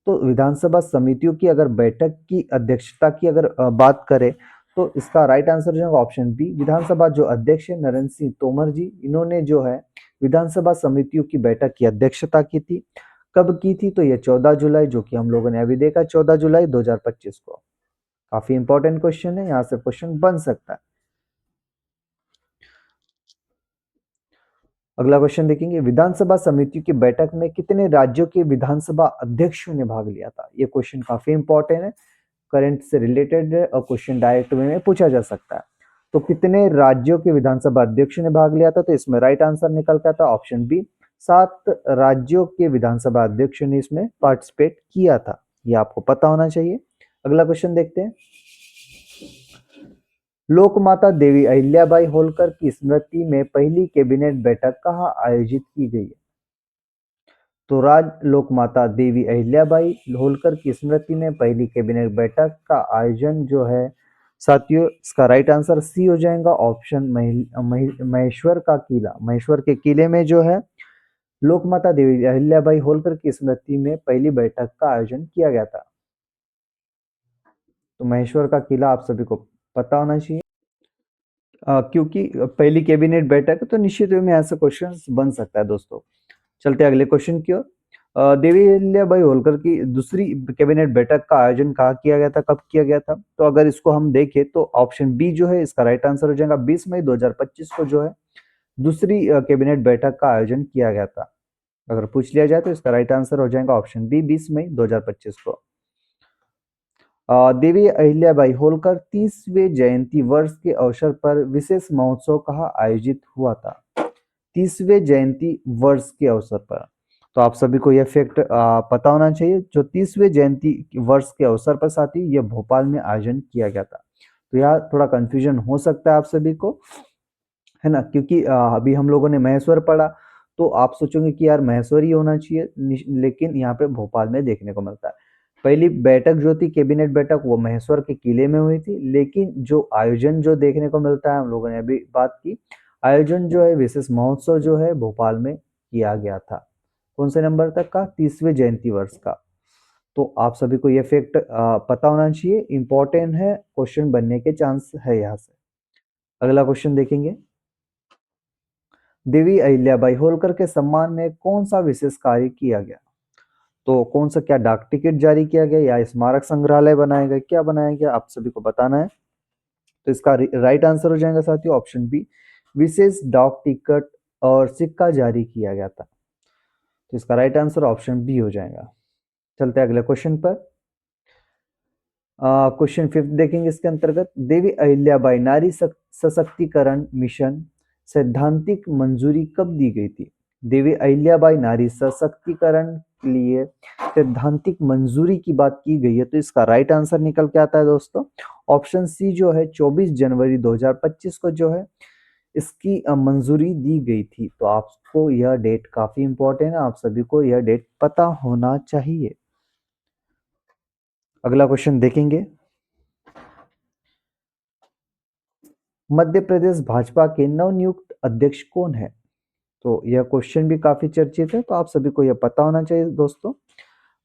तो विधानसभा समितियों की अगर बैठक की अध्यक्षता की अगर बात करें, तो इसका राइट आंसर हो जाएगा ऑप्शन बी, विधानसभा जो अध्यक्ष है नरेंद्र सिंह तोमर जी, इन्होंने जो है विधानसभा समितियों की बैठक की अध्यक्षता की थी। कब की थी? तो ये 14 जुलाई, जो कि हम लोगों ने अभी देखा 14 जुलाई 2025 को। काफी इंपॉर्टेंट क्वेश्चन है, यहाँ से क्वेश्चन बन सकता है। अगला क्वेश्चन देखेंगे, विधानसभा समितियों की बैठक में कितने राज्यों के विधानसभा अध्यक्षों ने भाग लिया था? ये क्वेश्चन काफी इंपॉर्टेंट है, करंट से रिलेटेड है और क्वेश्चन डायरेक्ट वे में पूछा जा सकता है। तो कितने राज्यों के विधानसभा अध्यक्षों ने भाग लिया था? तो इसमें राइट आंसर निकल के आता ऑप्शन बी, 7 राज्यों के विधानसभा अध्यक्षों ने इसमें पार्टिसिपेट किया था। ये आपको पता होना चाहिए। अगला क्वेश्चन देखते हैं, लोकमाता देवी अहिल्याबाई होलकर की स्मृति में पहली कैबिनेट बैठक कहाँ आयोजित की गई है? तो राज लोकमाता देवी अहिल्याबाई होलकर की स्मृति में पहली कैबिनेट बैठक का आयोजन जो है साथियों, इसका राइट आंसर सी हो जाएगा ऑप्शन महेश्वर का किला, महेश्वर के किले में जो है लोकमाता देवी अहिल्याबाई होलकर की स्मृति में पहली बैठक का आयोजन किया गया था। तो महेश्वर का किला आप सभी को पता होना चाहिए। क्योंकि पहली कैबिनेट बैठक है, तो निश्चित रूप में ऐसा क्वेश्चन बन सकता है दोस्तों। चलते अगले क्वेश्चन की ओर। देवी अहिल्याबाई होलकर की दूसरी कैबिनेट बैठक का आयोजन कहाँ किया गया था, कब किया गया था? तो अगर इसको हम देखें, तो ऑप्शन बी जो है इसका राइट आंसर हो जाएगा 20 मई 2025 को जो है दूसरी कैबिनेट बैठक का आयोजन किया गया था। अगर पूछ लिया जाए तो इसका राइट आंसर हो जाएगा ऑप्शन बी, 20 मई 2025 को। देवी अहिल्याबाई होलकर 30वें जयंती वर्ष के अवसर पर विशेष महोत्सव कहाँ आयोजित हुआ था? 30वें जयंती वर्ष के अवसर पर। तो आप सभी को यह फैक्ट पता होना चाहिए, जो 30वें जयंती वर्ष के अवसर पर साथी यह भोपाल में आयोजन किया गया था। तो यहाँ थोड़ा कंफ्यूजन हो सकता है आप सभी को, है ना, क्योंकि अभी हम लोगों ने महेश्वर पढ़ा, तो आप सोचोगे कि यार महेश्वर ही होना चाहिए, लेकिन यहाँ पे भोपाल में देखने को मिलता है। पहली बैठक जो थी कैबिनेट बैठक, वो महेश्वर के किले में हुई थी, लेकिन जो आयोजन जो देखने को मिलता है, हम लोगों ने अभी बात की, आयोजन जो है विशेष महोत्सव जो है भोपाल में किया गया था। कौन से नंबर तक का? 30वें जयंती वर्ष का। तो आप सभी को यह फैक्ट पता होना चाहिए, इंपॉर्टेंट है, क्वेश्चन बनने के चांस है यहाँ से। अगला क्वेश्चन देखेंगे, देवी अहिल्याबाई होलकर के सम्मान में कौन सा विशेष कार्य किया गया? तो कौन सा, क्या डाक टिकट जारी किया गया या स्मारक संग्रहालय बनाया गया, क्या बनाया गया, आप सभी को बताना है। तो इसका राइट आंसर हो जाएगा साथियों ऑप्शन बी, विशेष डाक टिकट और सिक्का जारी किया गया था। तो इसका राइट आंसर ऑप्शन बी हो जाएगा। चलते हैं अगले क्वेश्चन पर। क्वेश्चन 5 देखेंगे, इसके अंतर्गत देवी अहिल्याबाई नारी सशक्तिकरण मिशन सैद्धांतिक मंजूरी कब दी गई थी? देवी अहिल्याबाई नारी सशक्तिकरण के लिए सैद्धांतिक मंजूरी की बात की गई है, तो इसका राइट आंसर निकल के आता है दोस्तों ऑप्शन सी जो है 24 जनवरी 2025 को जो है इसकी मंजूरी दी गई थी। तो आपको यह डेट काफी इंपॉर्टेंट है, आप सभी को यह डेट पता होना चाहिए। अगला क्वेश्चन देखेंगे, मध्य प्रदेश भाजपा के नवनियुक्त अध्यक्ष कौन है? तो यह क्वेश्चन भी काफी चर्चित है, तो आप सभी को यह पता होना चाहिए दोस्तों।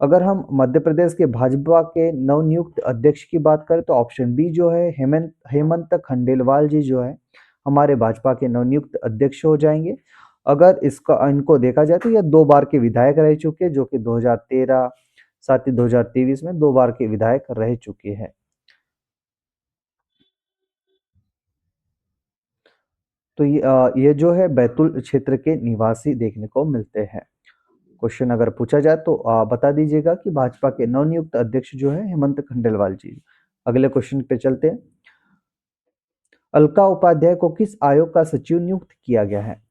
अगर हम मध्य प्रदेश के भाजपा के नवनियुक्त अध्यक्ष की बात करें तो ऑप्शन बी जो है हेमंत हेमंत खंडेलवाल जी जो है हमारे भाजपा के नवनियुक्त अध्यक्ष हो जाएंगे। अगर इसका इनको देखा जाए तो यह 2 बार के विधायक रह चुके हैं, जो कि 2013 साथ ही 2023 में 2 बार के विधायक रह चुके हैं। तो ये जो है बैतूल क्षेत्र के निवासी देखने को मिलते हैं। क्वेश्चन अगर पूछा जाए तो बता दीजिएगा कि भाजपा के नवनियुक्त अध्यक्ष जो है हेमंत खंडेलवाल जी। अगले क्वेश्चन पे चलते हैं। अलका उपाध्याय को किस आयोग का सचिव नियुक्त किया गया है?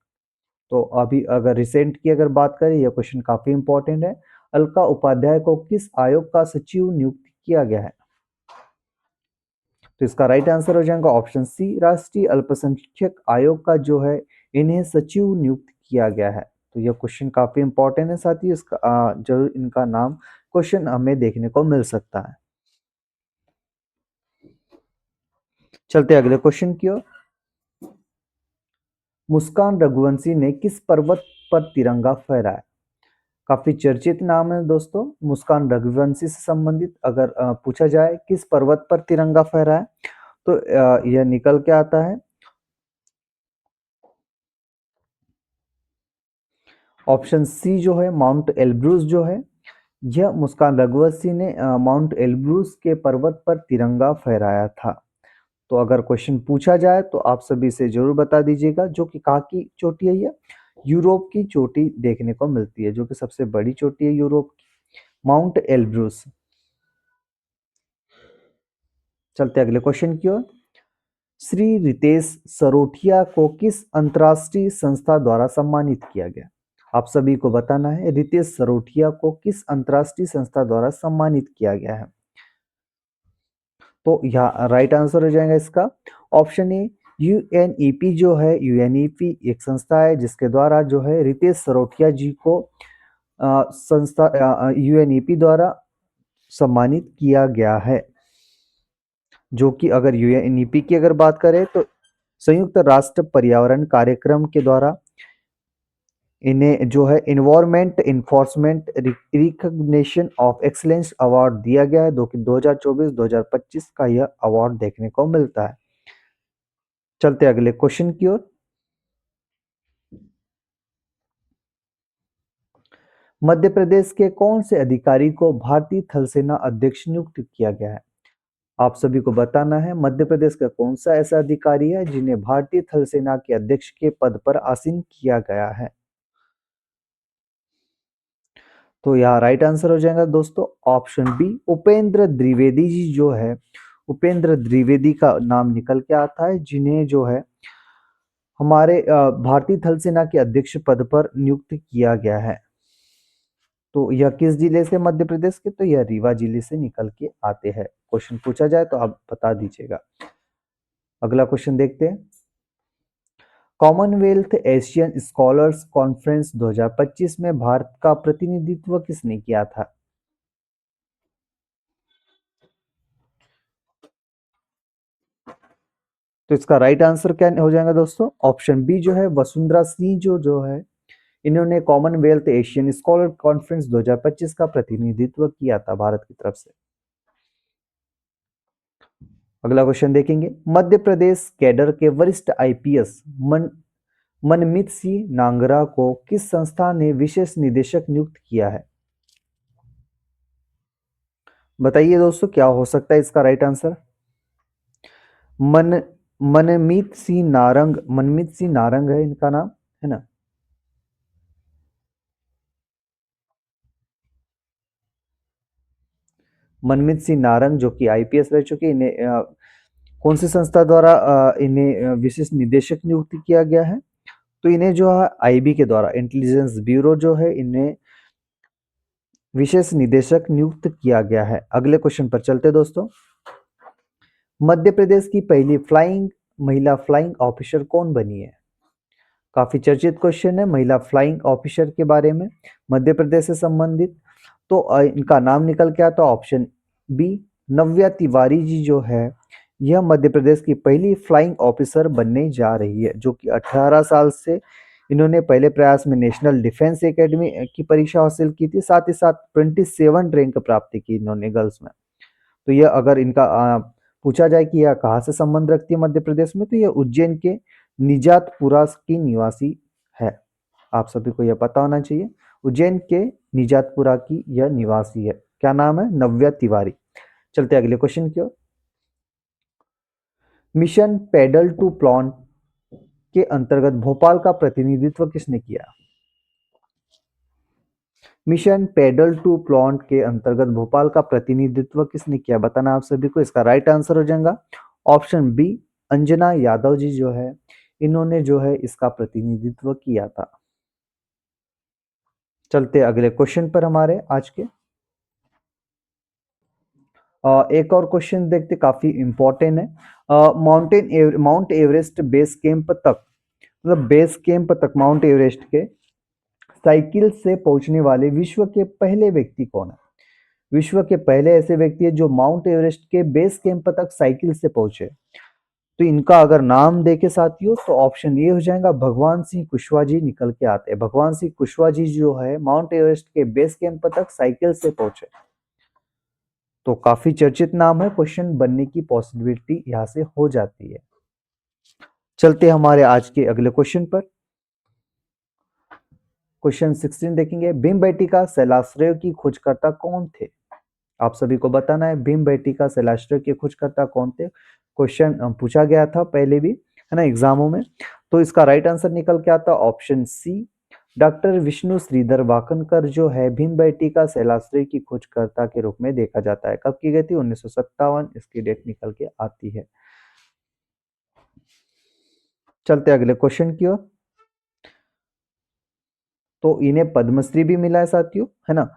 तो अभी अगर रिसेंट की अगर बात करें, यह क्वेश्चन काफी इंपॉर्टेंट है। अलका उपाध्याय को किस आयोग का सचिव नियुक्त किया गया है? तो इसका राइट आंसर हो जाएगा ऑप्शन सी, राष्ट्रीय अल्पसंख्यक आयोग का जो है इन्हें सचिव नियुक्त किया गया है। तो यह क्वेश्चन काफी इंपॉर्टेंट है, साथ ही इसका जरूर इनका नाम क्वेश्चन हमें देखने को मिल सकता है। चलते अगले क्वेश्चन की ओर। मुस्कान रघुवंशी ने किस पर्वत पर तिरंगा फहराया? काफी चर्चित नाम है दोस्तों। मुस्कान रघुवंशी से संबंधित अगर पूछा जाए किस पर्वत पर तिरंगा फहराया, तो यह निकल के आता है ऑप्शन सी जो है माउंट एल्ब्रूस जो है। यह मुस्कान रघुवंशी ने माउंट एल्ब्रूस के पर्वत पर तिरंगा फहराया था। तो अगर क्वेश्चन पूछा जाए तो आप सभी से जरूर बता दीजिएगा, जो कि कहाँ की चोटी है, यह यूरोप की चोटी देखने को मिलती है, जो कि सबसे बड़ी चोटी है यूरोप की, माउंट एल्ब्रूस। चलते अगले क्वेश्चन की ओर। श्री रितेश सरोठिया को किस अंतर्राष्ट्रीय संस्था द्वारा सम्मानित किया गया? आप सभी को बताना है रितेश सरोठिया को किस अंतर्राष्ट्रीय संस्था द्वारा सम्मानित किया गया है। तो यहाँ राइट आंसर हो जाएगा इसका ऑप्शन ए, यूएनईपी जो है, यूएनईपी एक संस्था है जिसके द्वारा जो है रितेश सरोठिया जी को संस्था यूएनईपी द्वारा सम्मानित किया गया है। जो कि अगर यूएनईपी की अगर बात करें तो संयुक्त राष्ट्र पर्यावरण कार्यक्रम के द्वारा इन्हें जो है environment enforcement recognition of excellence award दिया गया है, जो कि 2024-2025 का यह अवार्ड देखने को मिलता है। चलते अगले क्वेश्चन की ओर। मध्य प्रदेश के कौन से अधिकारी को भारतीय थल सेना अध्यक्ष नियुक्त किया गया है? आप सभी को बताना है मध्य प्रदेश का कौन सा ऐसा अधिकारी है जिन्हें भारतीय थल सेना के अध्यक्ष के पद पर आसीन किया गया है। तो यहाँ राइट आंसर हो जाएगा दोस्तों ऑप्शन बी, उपेंद्र द्विवेदी जी जो है, उपेंद्र द्विवेदी का नाम निकल के आता है, जिन्हें जो है हमारे भारतीय थल सेना के अध्यक्ष पद पर नियुक्त किया गया है। तो यह किस जिले से मध्य प्रदेश के? तो यह रीवा जिले से निकल के आते हैं। क्वेश्चन पूछा जाए तो आप बता दीजिएगा। अगला क्वेश्चन देखते हैं। कॉमनवेल्थ एशियन स्कॉलर्स कॉन्फ्रेंस 2025 में भारत का प्रतिनिधित्व किसने किया था? तो इसका राइट आंसर क्या हो जाएगा दोस्तों? ऑप्शन बी जो है वसुंधरा सिंह जो है, इन्होंने कॉमनवेल्थ एशियन स्कॉलर कॉन्फ्रेंस 2025 का प्रतिनिधित्व किया था भारत की तरफ से। अगला क्वेश्चन देखेंगे। मध्य प्रदेश कैडर के वरिष्ठ आईपीएस मनमीत सिंह नांगरा को किस संस्था ने विशेष निदेशक नियुक्त किया है? बताइए दोस्तों क्या हो सकता है इसका राइट आंसर? मन मनमीत सिंह नारंग है इनका नाम, है ना। मनमीत सिंह नारंग जो कि आईपीएस रह चुके, इन्हें कौन सी संस्था द्वारा इन्हें विशेष निदेशक नियुक्त किया गया है? तो इन्हें जो है आईबी के द्वारा, इंटेलिजेंस ब्यूरो जो है, इन्हें विशेष निदेशक नियुक्त किया गया है। अगले क्वेश्चन पर चलते दोस्तों। मध्य प्रदेश की पहली महिला फ्लाइंग ऑफिसर कौन बनी है? काफी चर्चित क्वेश्चन है महिला फ्लाइंग ऑफिसर के बारे में मध्य प्रदेश से संबंधित। तो इनका नाम निकल के आता है ऑप्शन बी, नव्या तिवारी जी जो है, यह मध्य प्रदेश की पहली फ्लाइंग ऑफिसर बनने जा रही है, जो कि 18 साल से इन्होंने पहले प्रयास में नेशनल डिफेंस एकेडमी की परीक्षा हासिल की थी, साथ ही साथ 27 रैंक प्राप्त की इन्होंने गर्ल्स में। तो ये अगर इनका पूछा जाए कि यह कहाँ से संबंध रखती है मध्य प्रदेश में, तो यह उज्जैन के निजातपुरा की निवासी है। आप सभी को यह पता होना चाहिए। उज्जैन के निजातपुरा की यह निवासी है। क्या नाम है? नव्या तिवारी। चलते अगले क्वेश्चन की ओर। मिशन पेडल टू प्लॉन्ट के अंतर्गत भोपाल का प्रतिनिधित्व किसने किया? मिशन पेडल टू प्लॉन्ट के अंतर्गत भोपाल का प्रतिनिधित्व किसने किया? बताना आप सभी को। इसका राइट आंसर हो जाएगा ऑप्शन बी, अंजना यादव जी जो है, इन्होंने जो है इसका प्रतिनिधित्व किया था। चलते अगले क्वेश्चन पर हमारे आज के। एक और क्वेश्चन देखते, काफी इंपॉर्टेंट है। माउंट एवरेस्ट बेस कैंप तक, मतलब बेस कैंप तक माउंट एवरेस्ट के साइकिल से पहुंचने वाले विश्व के पहले व्यक्ति कौन है? विश्व के पहले ऐसे व्यक्ति है जो माउंट एवरेस्ट के बेस कैंप तक साइकिल से पहुंचे। तो इनका अगर नाम देखे साथियों, तो ऑप्शन ए हो जाएगा भगवान सिंह कुशवाहा जी निकल के आते हैं। भगवान सिंह कुशवाहा जी जो है माउंट एवरेस्ट के बेस कैंप तक साइकिल से पहुंचे। तो काफी चर्चित नाम है, क्वेश्चन बनने की पॉसिबिलिटी यहां से हो जाती है। चलते हमारे आज के अगले क्वेश्चन पर। क्वेश्चन 16 देखेंगे। भीमबेटका शैलाश्रय की खोजकर्ता कौन थे? आप सभी को बताना है भीमबेटका शैलाश्रय के खोजकर्ता कौन थे। क्वेश्चन पूछा गया था पहले भी, है ना, एग्जामों में। तो इसका राइट आंसर निकल के आता option C, doctor Vishnu Shridhar Wakankar जो है भीमबेटका शैलाश्रय की खोजकर्ता के रूप में देखा जाता है। कब की गई थी? 1957 इसकी डेट निकल के आती है। चलते अगले क्वेश्चन की ओर। तो इन्हें पद्मश्री भी मिला है साथियों, है ना।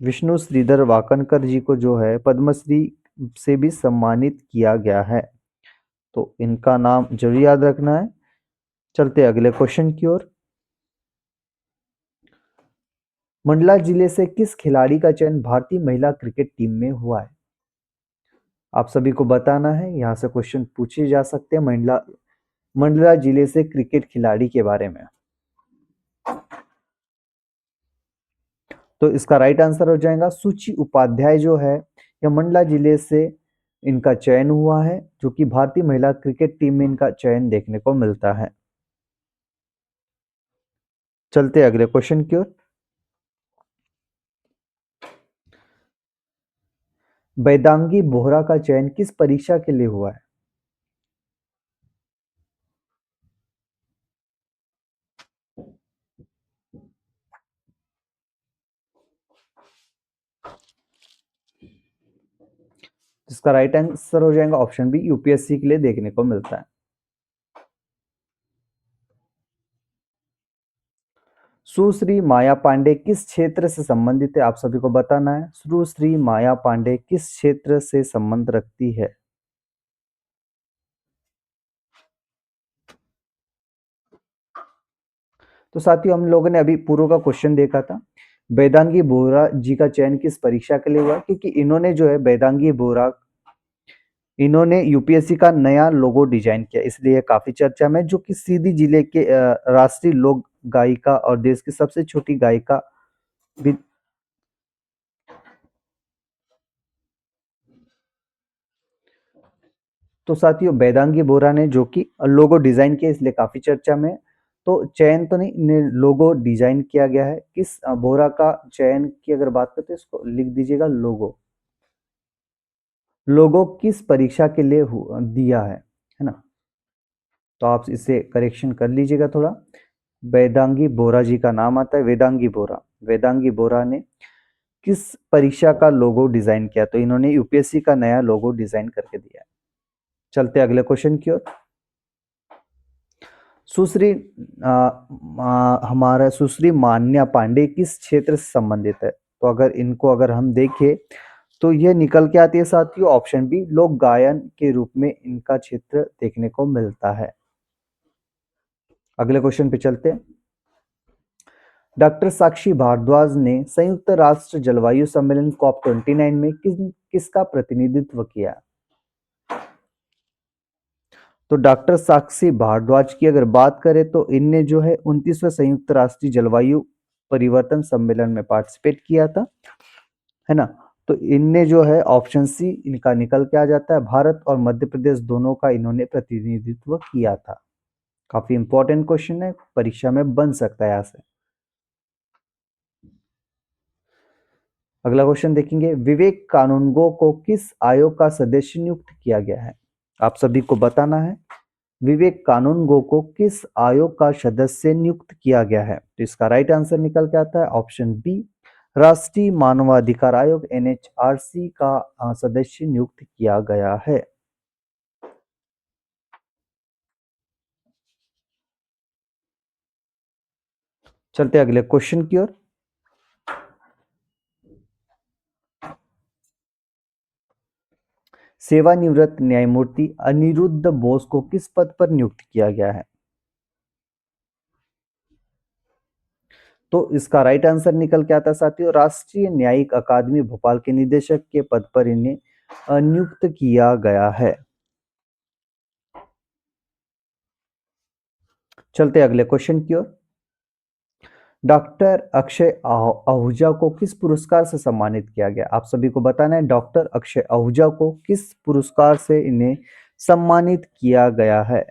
विष्णु श्रीधर वाकनकर जी को जो है पद्मश्री से भी सम्मानित किया गया है। तो इनका नाम जरूर याद रखना है। चलते अगले क्वेश्चन की ओर। मंडला जिले से किस खिलाड़ी का चयन भारतीय महिला क्रिकेट टीम में हुआ है? आप सभी को बताना है, यहां से क्वेश्चन पूछे जा सकते हैं मंडला जिले से क्रिकेट खिलाड़ी के बारे में। तो इसका राइट आंसर हो जाएगा सुचि उपाध्याय जो है, यह मंडला जिले से इनका चयन हुआ है, जो कि भारतीय महिला क्रिकेट टीम में इनका चयन देखने को मिलता है। चलते अगले क्वेश्चन की ओर। वेदांगी बोहरा का चयन किस परीक्षा के लिए हुआ है? इसका राइट आंसर हो जाएगा ऑप्शन बी, यूपीएससी के लिए देखने को मिलता है। सुश्री माया पांडे किस क्षेत्र से संबंधित है? आप सभी को बताना है सुश्री माया पांडे किस क्षेत्र से संबंध रखती है। तो साथियों, हम लोगों ने अभी पूर्व का क्वेश्चन देखा था, वेदांगी बोहरा जी का चयन किस परीक्षा के लिए हुआ, क्योंकि इन्होंने जो है वेदांगी बोहरा, इन्होंने यूपीएससी का नया लोगो डिजाइन किया, इसलिए काफी चर्चा में, जो कि सीधी जिले के राष्ट्रीय लोक गायिका और देश की सबसे छोटी गायिका भी। तो साथियों, वेदांगी बोहरा ने जो कि लोगो डिजाइन किया, इसलिए काफी चर्चा में। तो चयन तो नहीं, इन्हें लोगो डिजाइन किया गया है। किस बोहरा का चयन की अगर बात करते हैं, इसको लिख दीजिएगा लोगो। लोगो किस परीक्षा के लिए दिया है ना। तो आप इसे करेक्शन कर लीजिएगा थोड़ा। वेदांगी बोहरा जी का नाम आता है, वेदांगी बोहरा। वेदांगी बोहरा ने किस परीक्षा का लोगो डिजाइन किया? तो इन्होंने यूपीएससी का नया लोगो डिजाइन करके दिया है। चलते अगले क्वेश्चन की ओर। सुश्री हमारा सुश्री मान्या पांडे किस क्षेत्र से संबंधित है? तो अगर हम देखें, तो ये निकल के आती है साथियों ऑप्शन बी, लोक गायन के रूप में इनका क्षेत्र देखने को मिलता है। अगले क्वेश्चन पे चलते हैं। डॉक्टर साक्षी भारद्वाज ने संयुक्त राष्ट्र जलवायु सम्मेलन COP29 में किसका प्रतिनिधित्व किया? तो डॉक्टर साक्षी भारद्वाज की अगर बात करें तो इनने जो है 29वें संयुक्त राष्ट्रीय जलवायु परिवर्तन सम्मेलन में पार्टिसिपेट किया था, है ना। तो इनने जो है ऑप्शन सी इनका निकल के आ जाता है, भारत और मध्य प्रदेश दोनों का इन्होंने प्रतिनिधित्व किया था। काफी इंपॉर्टेंट क्वेश्चन है, परीक्षा में बन सकता है यहाँ से। अगला क्वेश्चन देखेंगे, विवेक कानूनगो को किस आयोग का सदस्य नियुक्त किया गया है? आप सभी को बताना है विवेक कानूनगो को किस आयोग का सदस्य नियुक्त किया गया है। तो इसका राइट आंसर निकल के आता है ऑप्शन बी, राष्ट्रीय मानवाधिकार आयोग एनएचआरसी का सदस्य नियुक्त किया गया है। चलते अगले क्वेश्चन की ओर। सेवानिवृत्त न्यायमूर्ति अनिरुद्ध बोस को किस पद पर नियुक्त किया गया है? तो इसका राइट आंसर निकल के आता है साथियों, राष्ट्रीय न्यायिक अकादमी भोपाल के निदेशक के पद पर इन्हें नियुक्त किया गया है। चलते अगले क्वेश्चन की ओर। डॉक्टर अक्षय आहूजा को किस पुरस्कार से सम्मानित किया गया? आप सभी को बताना है डॉक्टर अक्षय आहूजा को किस पुरस्कार से इन्हें सम्मानित किया गया है।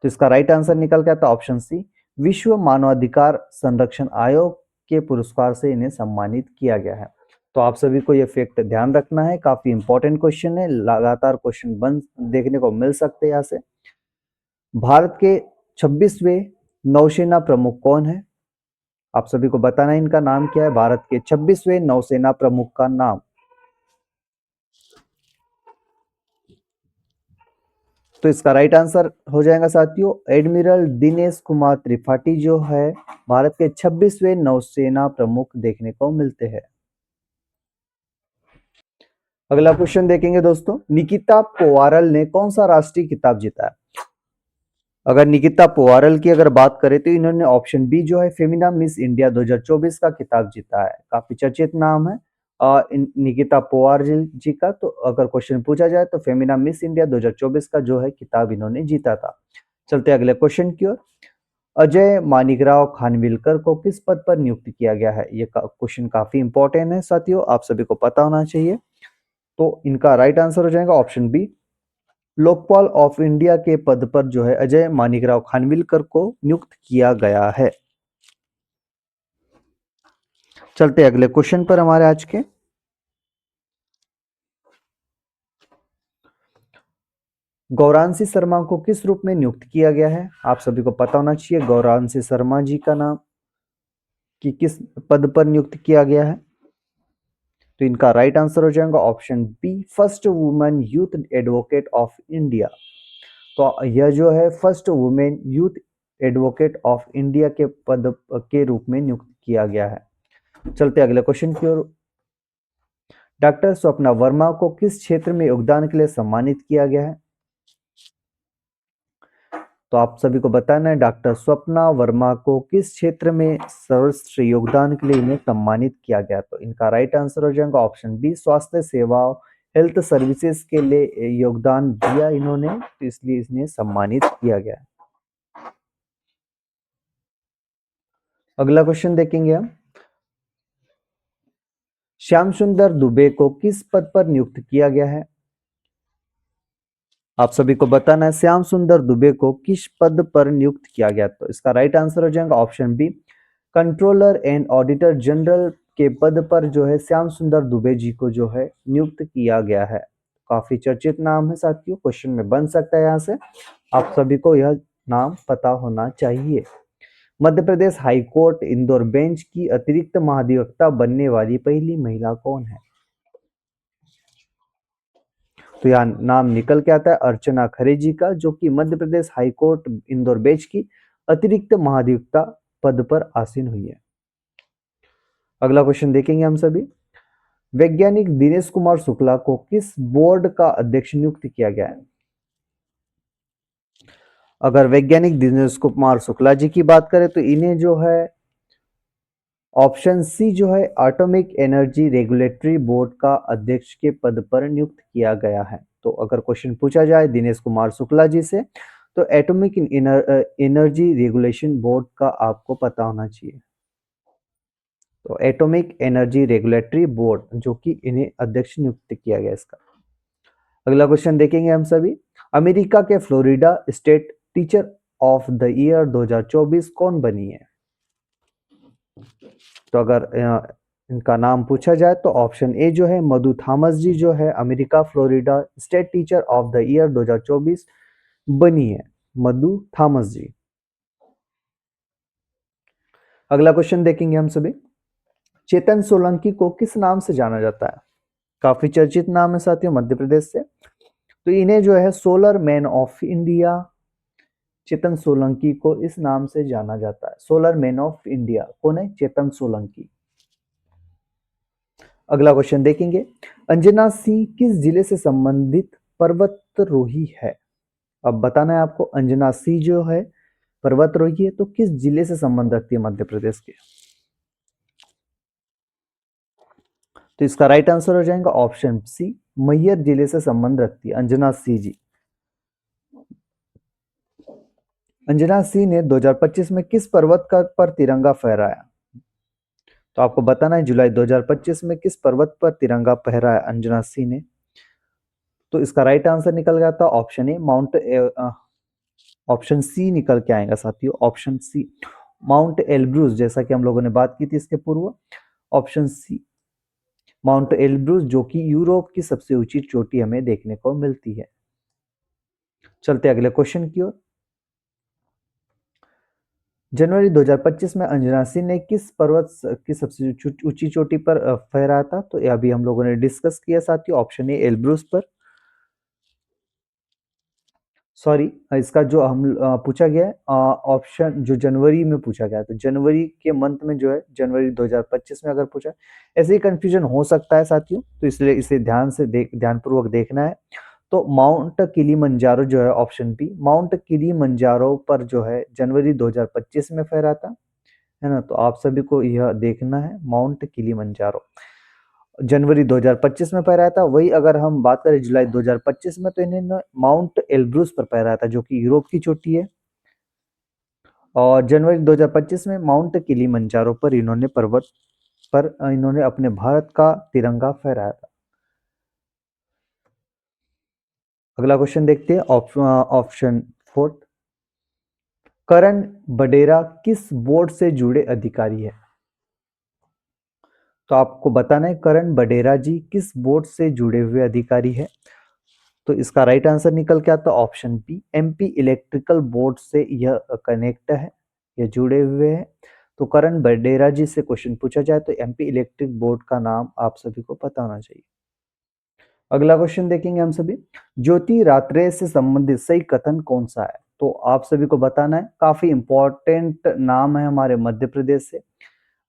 तो इसका राइट आंसर निकल के आता है ऑप्शन सी, विश्व मानवाधिकार संरक्षण आयोग के पुरस्कार से इन्हें सम्मानित किया गया है। तो आप सभी को यह फैक्ट ध्यान रखना है, काफी इंपॉर्टेंट क्वेश्चन है, लगातार क्वेश्चन बन देखने को मिल सकते हैं यहाँ से। भारत के 26वें नौसेना प्रमुख कौन है? आप सभी को बताना है इनका नाम क्या है, भारत के 26वें नौसेना प्रमुख का नाम। तो इसका राइट आंसर हो जाएगा साथियों एडमिरल दिनेश कुमार त्रिपाठी जो है भारत के 26वें नौसेना प्रमुख देखने को मिलते हैं। अगला क्वेश्चन देखेंगे दोस्तों, निकिता पोवारल ने कौन सा राष्ट्रीय खिताब जीता है? अगर निकिता पोवारल की अगर बात करें तो इन्होंने ऑप्शन बी जो है फेमिना मिस इंडिया 2024 का खिताब जीता है। काफी चर्चित नाम है निकिता पोवारल जी का। तो अगर क्वेश्चन पूछा जाए तो फेमिना मिस इंडिया 2024 का जो है खिताब इन्होंने जीता था। चलते अगले क्वेश्चन की ओर। अजय मानिकराव खानविलकर को किस पद पर नियुक्त किया गया है? ये क्वेश्चन काफी इंपॉर्टेंट है साथियों, आप सभी को पता होना चाहिए। तो इनका राइट आंसर हो जाएगा option B, Lokpal of India के पद पर जो है अजय मानिकराव खानविलकर को नियुक्त किया गया है। चलते अगले क्वेश्चन पर हमारे आज के। गौरांशी शर्मा को किस रूप में नियुक्त किया गया है? आप सभी को पता होना चाहिए गौरांशी शर्मा जी का नाम कि किस पद पर नियुक्त किया गया है। तो इनका राइट आंसर हो जाएगा option B, first women youth advocate of India. तो यह जो है first women youth advocate of India के पद के रूप में नियुक्त किया गया है। चलते अगले क्वेश्चन की ओर। डॉक्टर स्वप्ना वर्मा को किस क्षेत्र में योगदान के लिए सम्मानित किया गया है? तो आप सभी को बताना है डॉक्टर स्वप्ना वर्मा को किस क्षेत्र में सर्वश्रेष्ठ योगदान के लिए इन्हें सम्मानित किया गया। तो इनका राइट आंसर हो जाएगा ऑप्शन बी, स्वास्थ्य सेवाओं हेल्थ सर्विसेज के लिए योगदान दिया इन्होंने, तो इसलिए इन्हें सम्मानित किया गया। अगला क्वेश्चन देखेंगे हम, श्याम सुंदर दुबे को किस पद पर नियुक्त किया गया है? आप सभी को बताना है श्याम सुंदर दुबे को किस पद पर नियुक्त किया गया। तो इसका राइट आंसर हो जाएगा option B, controller and auditor general के पद पर जो है श्याम सुंदर दुबे जी को जो है नियुक्त किया गया है। काफी चर्चित नाम है साथियों, क्वेश्चन में बन सकता है यहाँ से, आप सभी को यह नाम पता होना चाहिए। मध्य प्रदेश हाईकोर्ट इंदौर बेंच की अतिरिक्त महाधिवक्ता बनने वाली पहली महिला कौन है? तो यहाँ नाम निकल के आता है अर्चना खरे जी का, जो कि मध्य प्रदेश हाईकोर्ट इंदौर बेंच की अतिरिक्त महाधिवक्ता पद पर आसीन हुई है। अगला क्वेश्चन देखेंगे हम सभी, वैज्ञानिक दिनेश कुमार शुक्ला को किस बोर्ड का अध्यक्ष नियुक्त किया गया है? अगर वैज्ञानिक दिनेश कुमार शुक्ला जी की बात करें तो इन्हें जो है ऑप्शन सी जो है एटॉमिक एनर्जी रेगुलेटरी बोर्ड का अध्यक्ष के पद पर नियुक्त किया गया है। तो अगर क्वेश्चन पूछा जाए दिनेश कुमार शुक्ला जी से, तो एटॉमिक एनर्जी रेगुलेशन बोर्ड का आपको पता होना चाहिए। तो एटॉमिक एनर्जी रेगुलेटरी बोर्ड, जो कि इन्हें अध्यक्ष नियुक्त किया गया इसका। अगला क्वेश्चन देखेंगे हम सभी। अमेरिका के Florida state teacher of the year 2024 कौन बनी है? तो अगर इनका नाम पूछा जाए तो ऑप्शन ए जो है मधु थॉमस जी जो है America Florida state teacher of the year 2024 बनी है, मधु थॉमस जी। अगला क्वेश्चन देखेंगे हम सभी। चेतन सोलंकी को किस नाम से जाना जाता है? काफी चर्चित नाम है साथियों, मध्य प्रदेश से। तो इन्हें जो है सोलर मैन ऑफ इंडिया, चेतन सोलंकी को इस नाम से जाना जाता है। सोलर मैन ऑफ इंडिया कौन है? चेतन सोलंकी। अगला क्वेश्चन देखेंगे। अंजना सिंह किस जिले से संबंधित पर्वतारोही है? अब बताना है आपको, अंजना सिंह जो है पर्वतारोही है तो किस जिले से संबंध रखती है मध्य प्रदेश के? तो इसका राइट आंसर हो जाएगा ऑप्शन सी, मैहर जिले से संबंध रखती है अंजना सिंह जी। अंजना सिंह ने 2025 में किस पर्वत का पर तिरंगा फहराया? तो आपको बताना है जुलाई 2025 में किस पर्वत पर तिरंगा फहराया अंजना सिंह ने? तो इसका राइट आंसर निकल गया था option A mount, option C निकल के आएगा साथियों, ऑप्शन सी माउंट एल्ब्रूस, जैसा कि हम लोगों ने बात की थी इसके पूर्व। ऑप्शन सी माउंट एल्ब्रूस, जो कि यूरोप की सबसे ऊंची चोटी हमें देखने को मिलती है। चलते अगले क्वेश्चन की ओर। जनवरी 2025 में अंजना सिंह ने किस पर्वत की सबसे ऊंची चोटी पर फहराया था? तो ये अभी हम लोगों ने डिस्कस किया साथियों, ऑप्शन ए एल्ब्रूस पर। सॉरी, इसका जो हम पूछा गया है ऑप्शन जो जनवरी में पूछा गया, तो जनवरी के मंथ में जो है जनवरी 2025 में अगर पूछा, ऐसे ही कंफ्यूजन हो सकता है साथियों, तो इसलिए इसे ध्यानपूर्वक देखना है। तो माउंट किलीमंजारो जो है ऑप्शन बी, माउंट किलीमंजारो पर जो है जनवरी 2025 में फहरा था, है ना? तो आप सभी को यह देखना है, माउंट किलीमंजारो जनवरी 2025 में फहराया था। वही अगर हम बात करें जुलाई 2025 में, तो इन्होंने माउंट एल्ब्रूस पर फहराया था, जो कि यूरोप की चोटी है। और जनवरी 2025 में माउंट किलीमंजारो पर इन्होंने पर्वत पर इन्होंने अपने भारत का तिरंगा फहराया था। अगला क्वेश्चन देखते हैं, ऑप्शन फोर्थ। करण बडेरा किस बोर्ड से जुड़े अधिकारी है? तो आपको बताना है करण बडेरा जी किस बोर्ड से जुड़े हुए अधिकारी है? तो इसका राइट आंसर निकल के आता option B, MP electrical board से यह कनेक्ट है, ये जुड़े हुए हैं। तो करण बडेरा जी से क्वेश्चन पूछा जाए तो एमपी इलेक्ट्रिक बोर्ड का नाम आप सभी को पता होना चाहिए। अगला क्वेश्चन देखेंगे हम सभी। ज्योति रात्रे से संबंधित सही कथन कौन सा है? तो आप सभी को बताना है, काफी इंपॉर्टेंट नाम है हमारे मध्य प्रदेश से।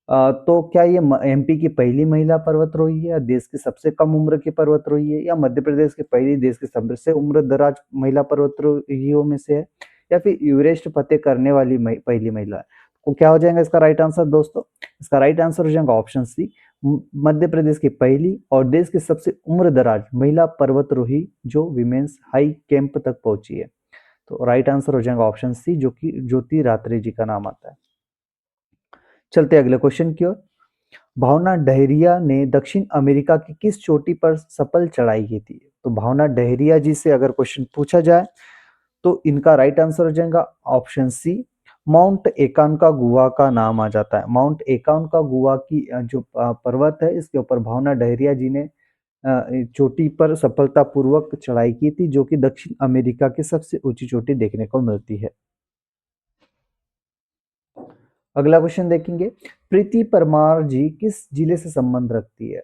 तो क्या ये एमपी की पहली महिला पर्वतारोही है, या देश की सबसे कम उम्र की पर्वतारोही है, या मध्य प्रदेश की पहली देश की सबसे उम्र दराज महिला पर्वतारोहियों में से है, या फिर एवरेस्ट फतेह करने वाली पहली महिला है? तो क्या हो जाएगा इसका राइट आंसर दोस्तों? इसका राइट आंसर हो जाएगा ऑप्शन सी, मध्य प्रदेश की पहली और देश की सबसे उम्र दराज महिला पर्वतारोही जो विमेंस हाई कैंप तक पहुंची है। तो राइट आंसर हो जाएगा ऑप्शन सी, जो कि ज्योति रात्रे जी का नाम आता है। चलते अगले क्वेश्चन की ओर। भावना डहरिया ने दक्षिण अमेरिका की किस चोटी पर सफल चढ़ाई की थी? तो भावना डहरिया जी से अगर क्वेश्चन पूछा जाए तो इनका राइट आंसर हो जाएगा ऑप्शन सी, माउंट एकांकागुआ का नाम आ जाता है। माउंट एकांकागुआ की जो पर्वत है, इसके ऊपर भावना डहरिया जी ने चोटी पर सफलतापूर्वक चढ़ाई की थी, जो कि दक्षिण अमेरिका की सबसे ऊंची चोटी देखने को मिलती है। अगला क्वेश्चन देखेंगे। प्रीति परमार जी किस जिले से संबंध रखती है?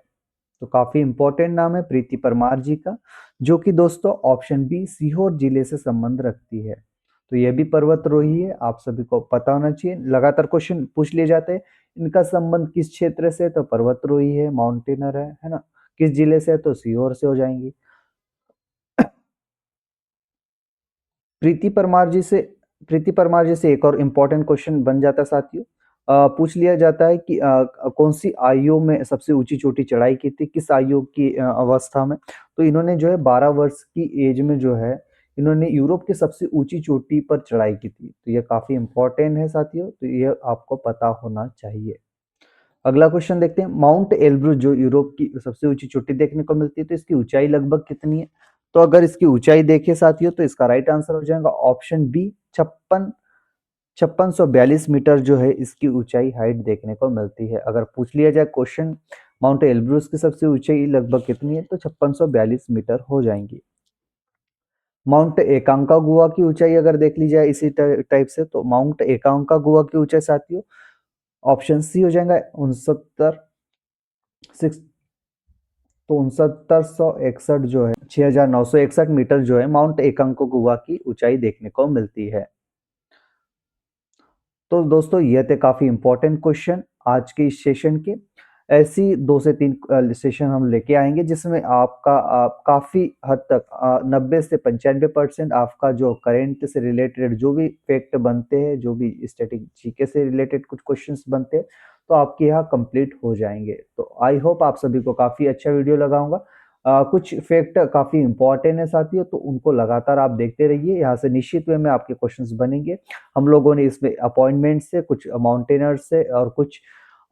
तो काफी इंपॉर्टेंट नाम है प्रीति परमार जी का, जो कि दोस्तों ऑप्शन बी सीहोर जिले से संबंध रखती है। तो यह भी पर्वतारोही है, आप सभी को पता होना चाहिए, लगातार क्वेश्चन पूछ लिए जाते हैं। इनका संबंध किस क्षेत्र से है? तो पर्वतारोही है, माउंटेनर है ना? किस जिले से है? तो सीहोर से हो जाएंगी। प्रीति परमार जी से प्रीति परमार जी से एक और इम्पोर्टेंट क्वेश्चन बन जाता है साथियों। पूछ लिया जाता है कि कौन सी आयु में सबसे ऊंची चोटी चढ़ाई की थी, किस आयु की अवस्था में। तो इन्होंने जो है 12 वर्ष की एज में जो है इन्होंने यूरोप की सबसे ऊंची चोटी पर चढ़ाई की थी। तो ये काफी इंपॉर्टेंट है साथियों, तो ये आपको पता होना चाहिए। अगला क्वेश्चन देखते हैं, माउंट एल्ब्रूज जो यूरोप की सबसे ऊंची चोटी देखने को मिलती है, तो इसकी ऊंचाई लगभग कितनी है? तो अगर इसकी ऊंचाई देखें साथियों, तो इसका राइट आंसर हो जाएगा ऑप्शन बी, 5642 मीटर जो है इसकी ऊंचाई हाइट देखने को मिलती है। अगर पूछ लिया जाए क्वेश्चन माउंट एल्ब्रूज की सबसे ऊंचाई लगभग कितनी है, तो 5642 मीटर हो जाएंगी। माउंट एकांकागुआ की ऊंचाई अगर देख ली जाए इसी टाइप से, तो माउंट एकांकागुआ की ऊंचाई साथियों ऑप्शन सी हो जाएगा 69 तो 6961 जो है 6961 मीटर जो है माउंट एकांकागुआ की ऊंचाई देखने को मिलती है। तो दोस्तों ये थे काफी इंपॉर्टेंट क्वेश्चन आज के इस सेशन के। ऐसी 2 से 3 सेशन हम लेके आएंगे जिसमें आपका काफी हद तक 90 से 95% आपका जो करंट से रिलेटेड जो भी फैक्ट बनते हैं, जो भी स्टैटिक जीके से रिलेटेड कुछ क्वेश्चंस बनते हैं, तो आपके यहाँ कंप्लीट हो जाएंगे। तो आई होप आप सभी को काफी अच्छा वीडियो लगाऊंगा। कुछ फैक्ट काफी इंपॉर्टेंट है साथियों, तो उनको लगातार आप देखते रहिए, यहाँ से निश्चित वे में आपके क्वेश्चंस बनेंगे। हम लोगों ने इसमें अपॉइंटमेंट से, कुछ माउंटेनर से और कुछ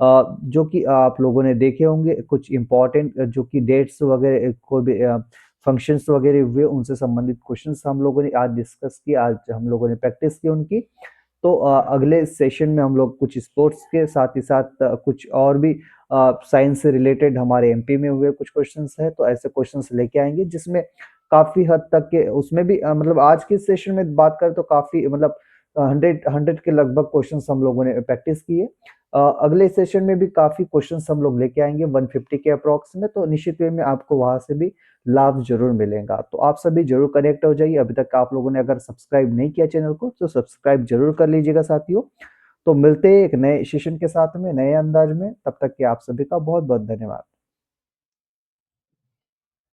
जो कि आप लोगों ने देखे होंगे, कुछ इंपॉर्टेंट जो कि डेट्स वगैरह कोई भी फंक्शंस वगैरह हुए उनसे संबंधित क्वेश्चंस हम लोगों ने आज डिस्कस किए, आज हम लोगों ने प्रैक्टिस की उनकी। तो अगले सेशन में हम लोग कुछ स्पोर्ट्स के साथ ही साथ कुछ और भी साइंस से रिलेटेड हमारे एमपी में हुए कुछ क्वेश्चंस है, तो ऐसे क्वेश्चंस लेके आएंगे जिसमें काफी हद तक के उसमें भी मतलब आज के सेशन में बात करें तो काफी मतलब 100 के लगभग क्वेश्चंस हम लोगों ने प्रैक्टिस किए। अगले सेशन में भी काफी क्वेश्चंस हम लोग लेके आएंगे 150 के अप्रॉक्स में, तो निश्चित वे में आपको वहां से भी लाभ जरूर मिलेगा। तो आप सभी जरूर कनेक्ट हो जाइए। अभी तक आप लोगों ने अगर सब्सक्राइब नहीं किया चैनल को तो सब्सक्राइब जरूर कर लीजिएगा साथियों। तो मिलते हैं एक नए सेशन के साथ में, नए अंदाज में। तब तक के आप सभी का बहुत बहुत धन्यवाद।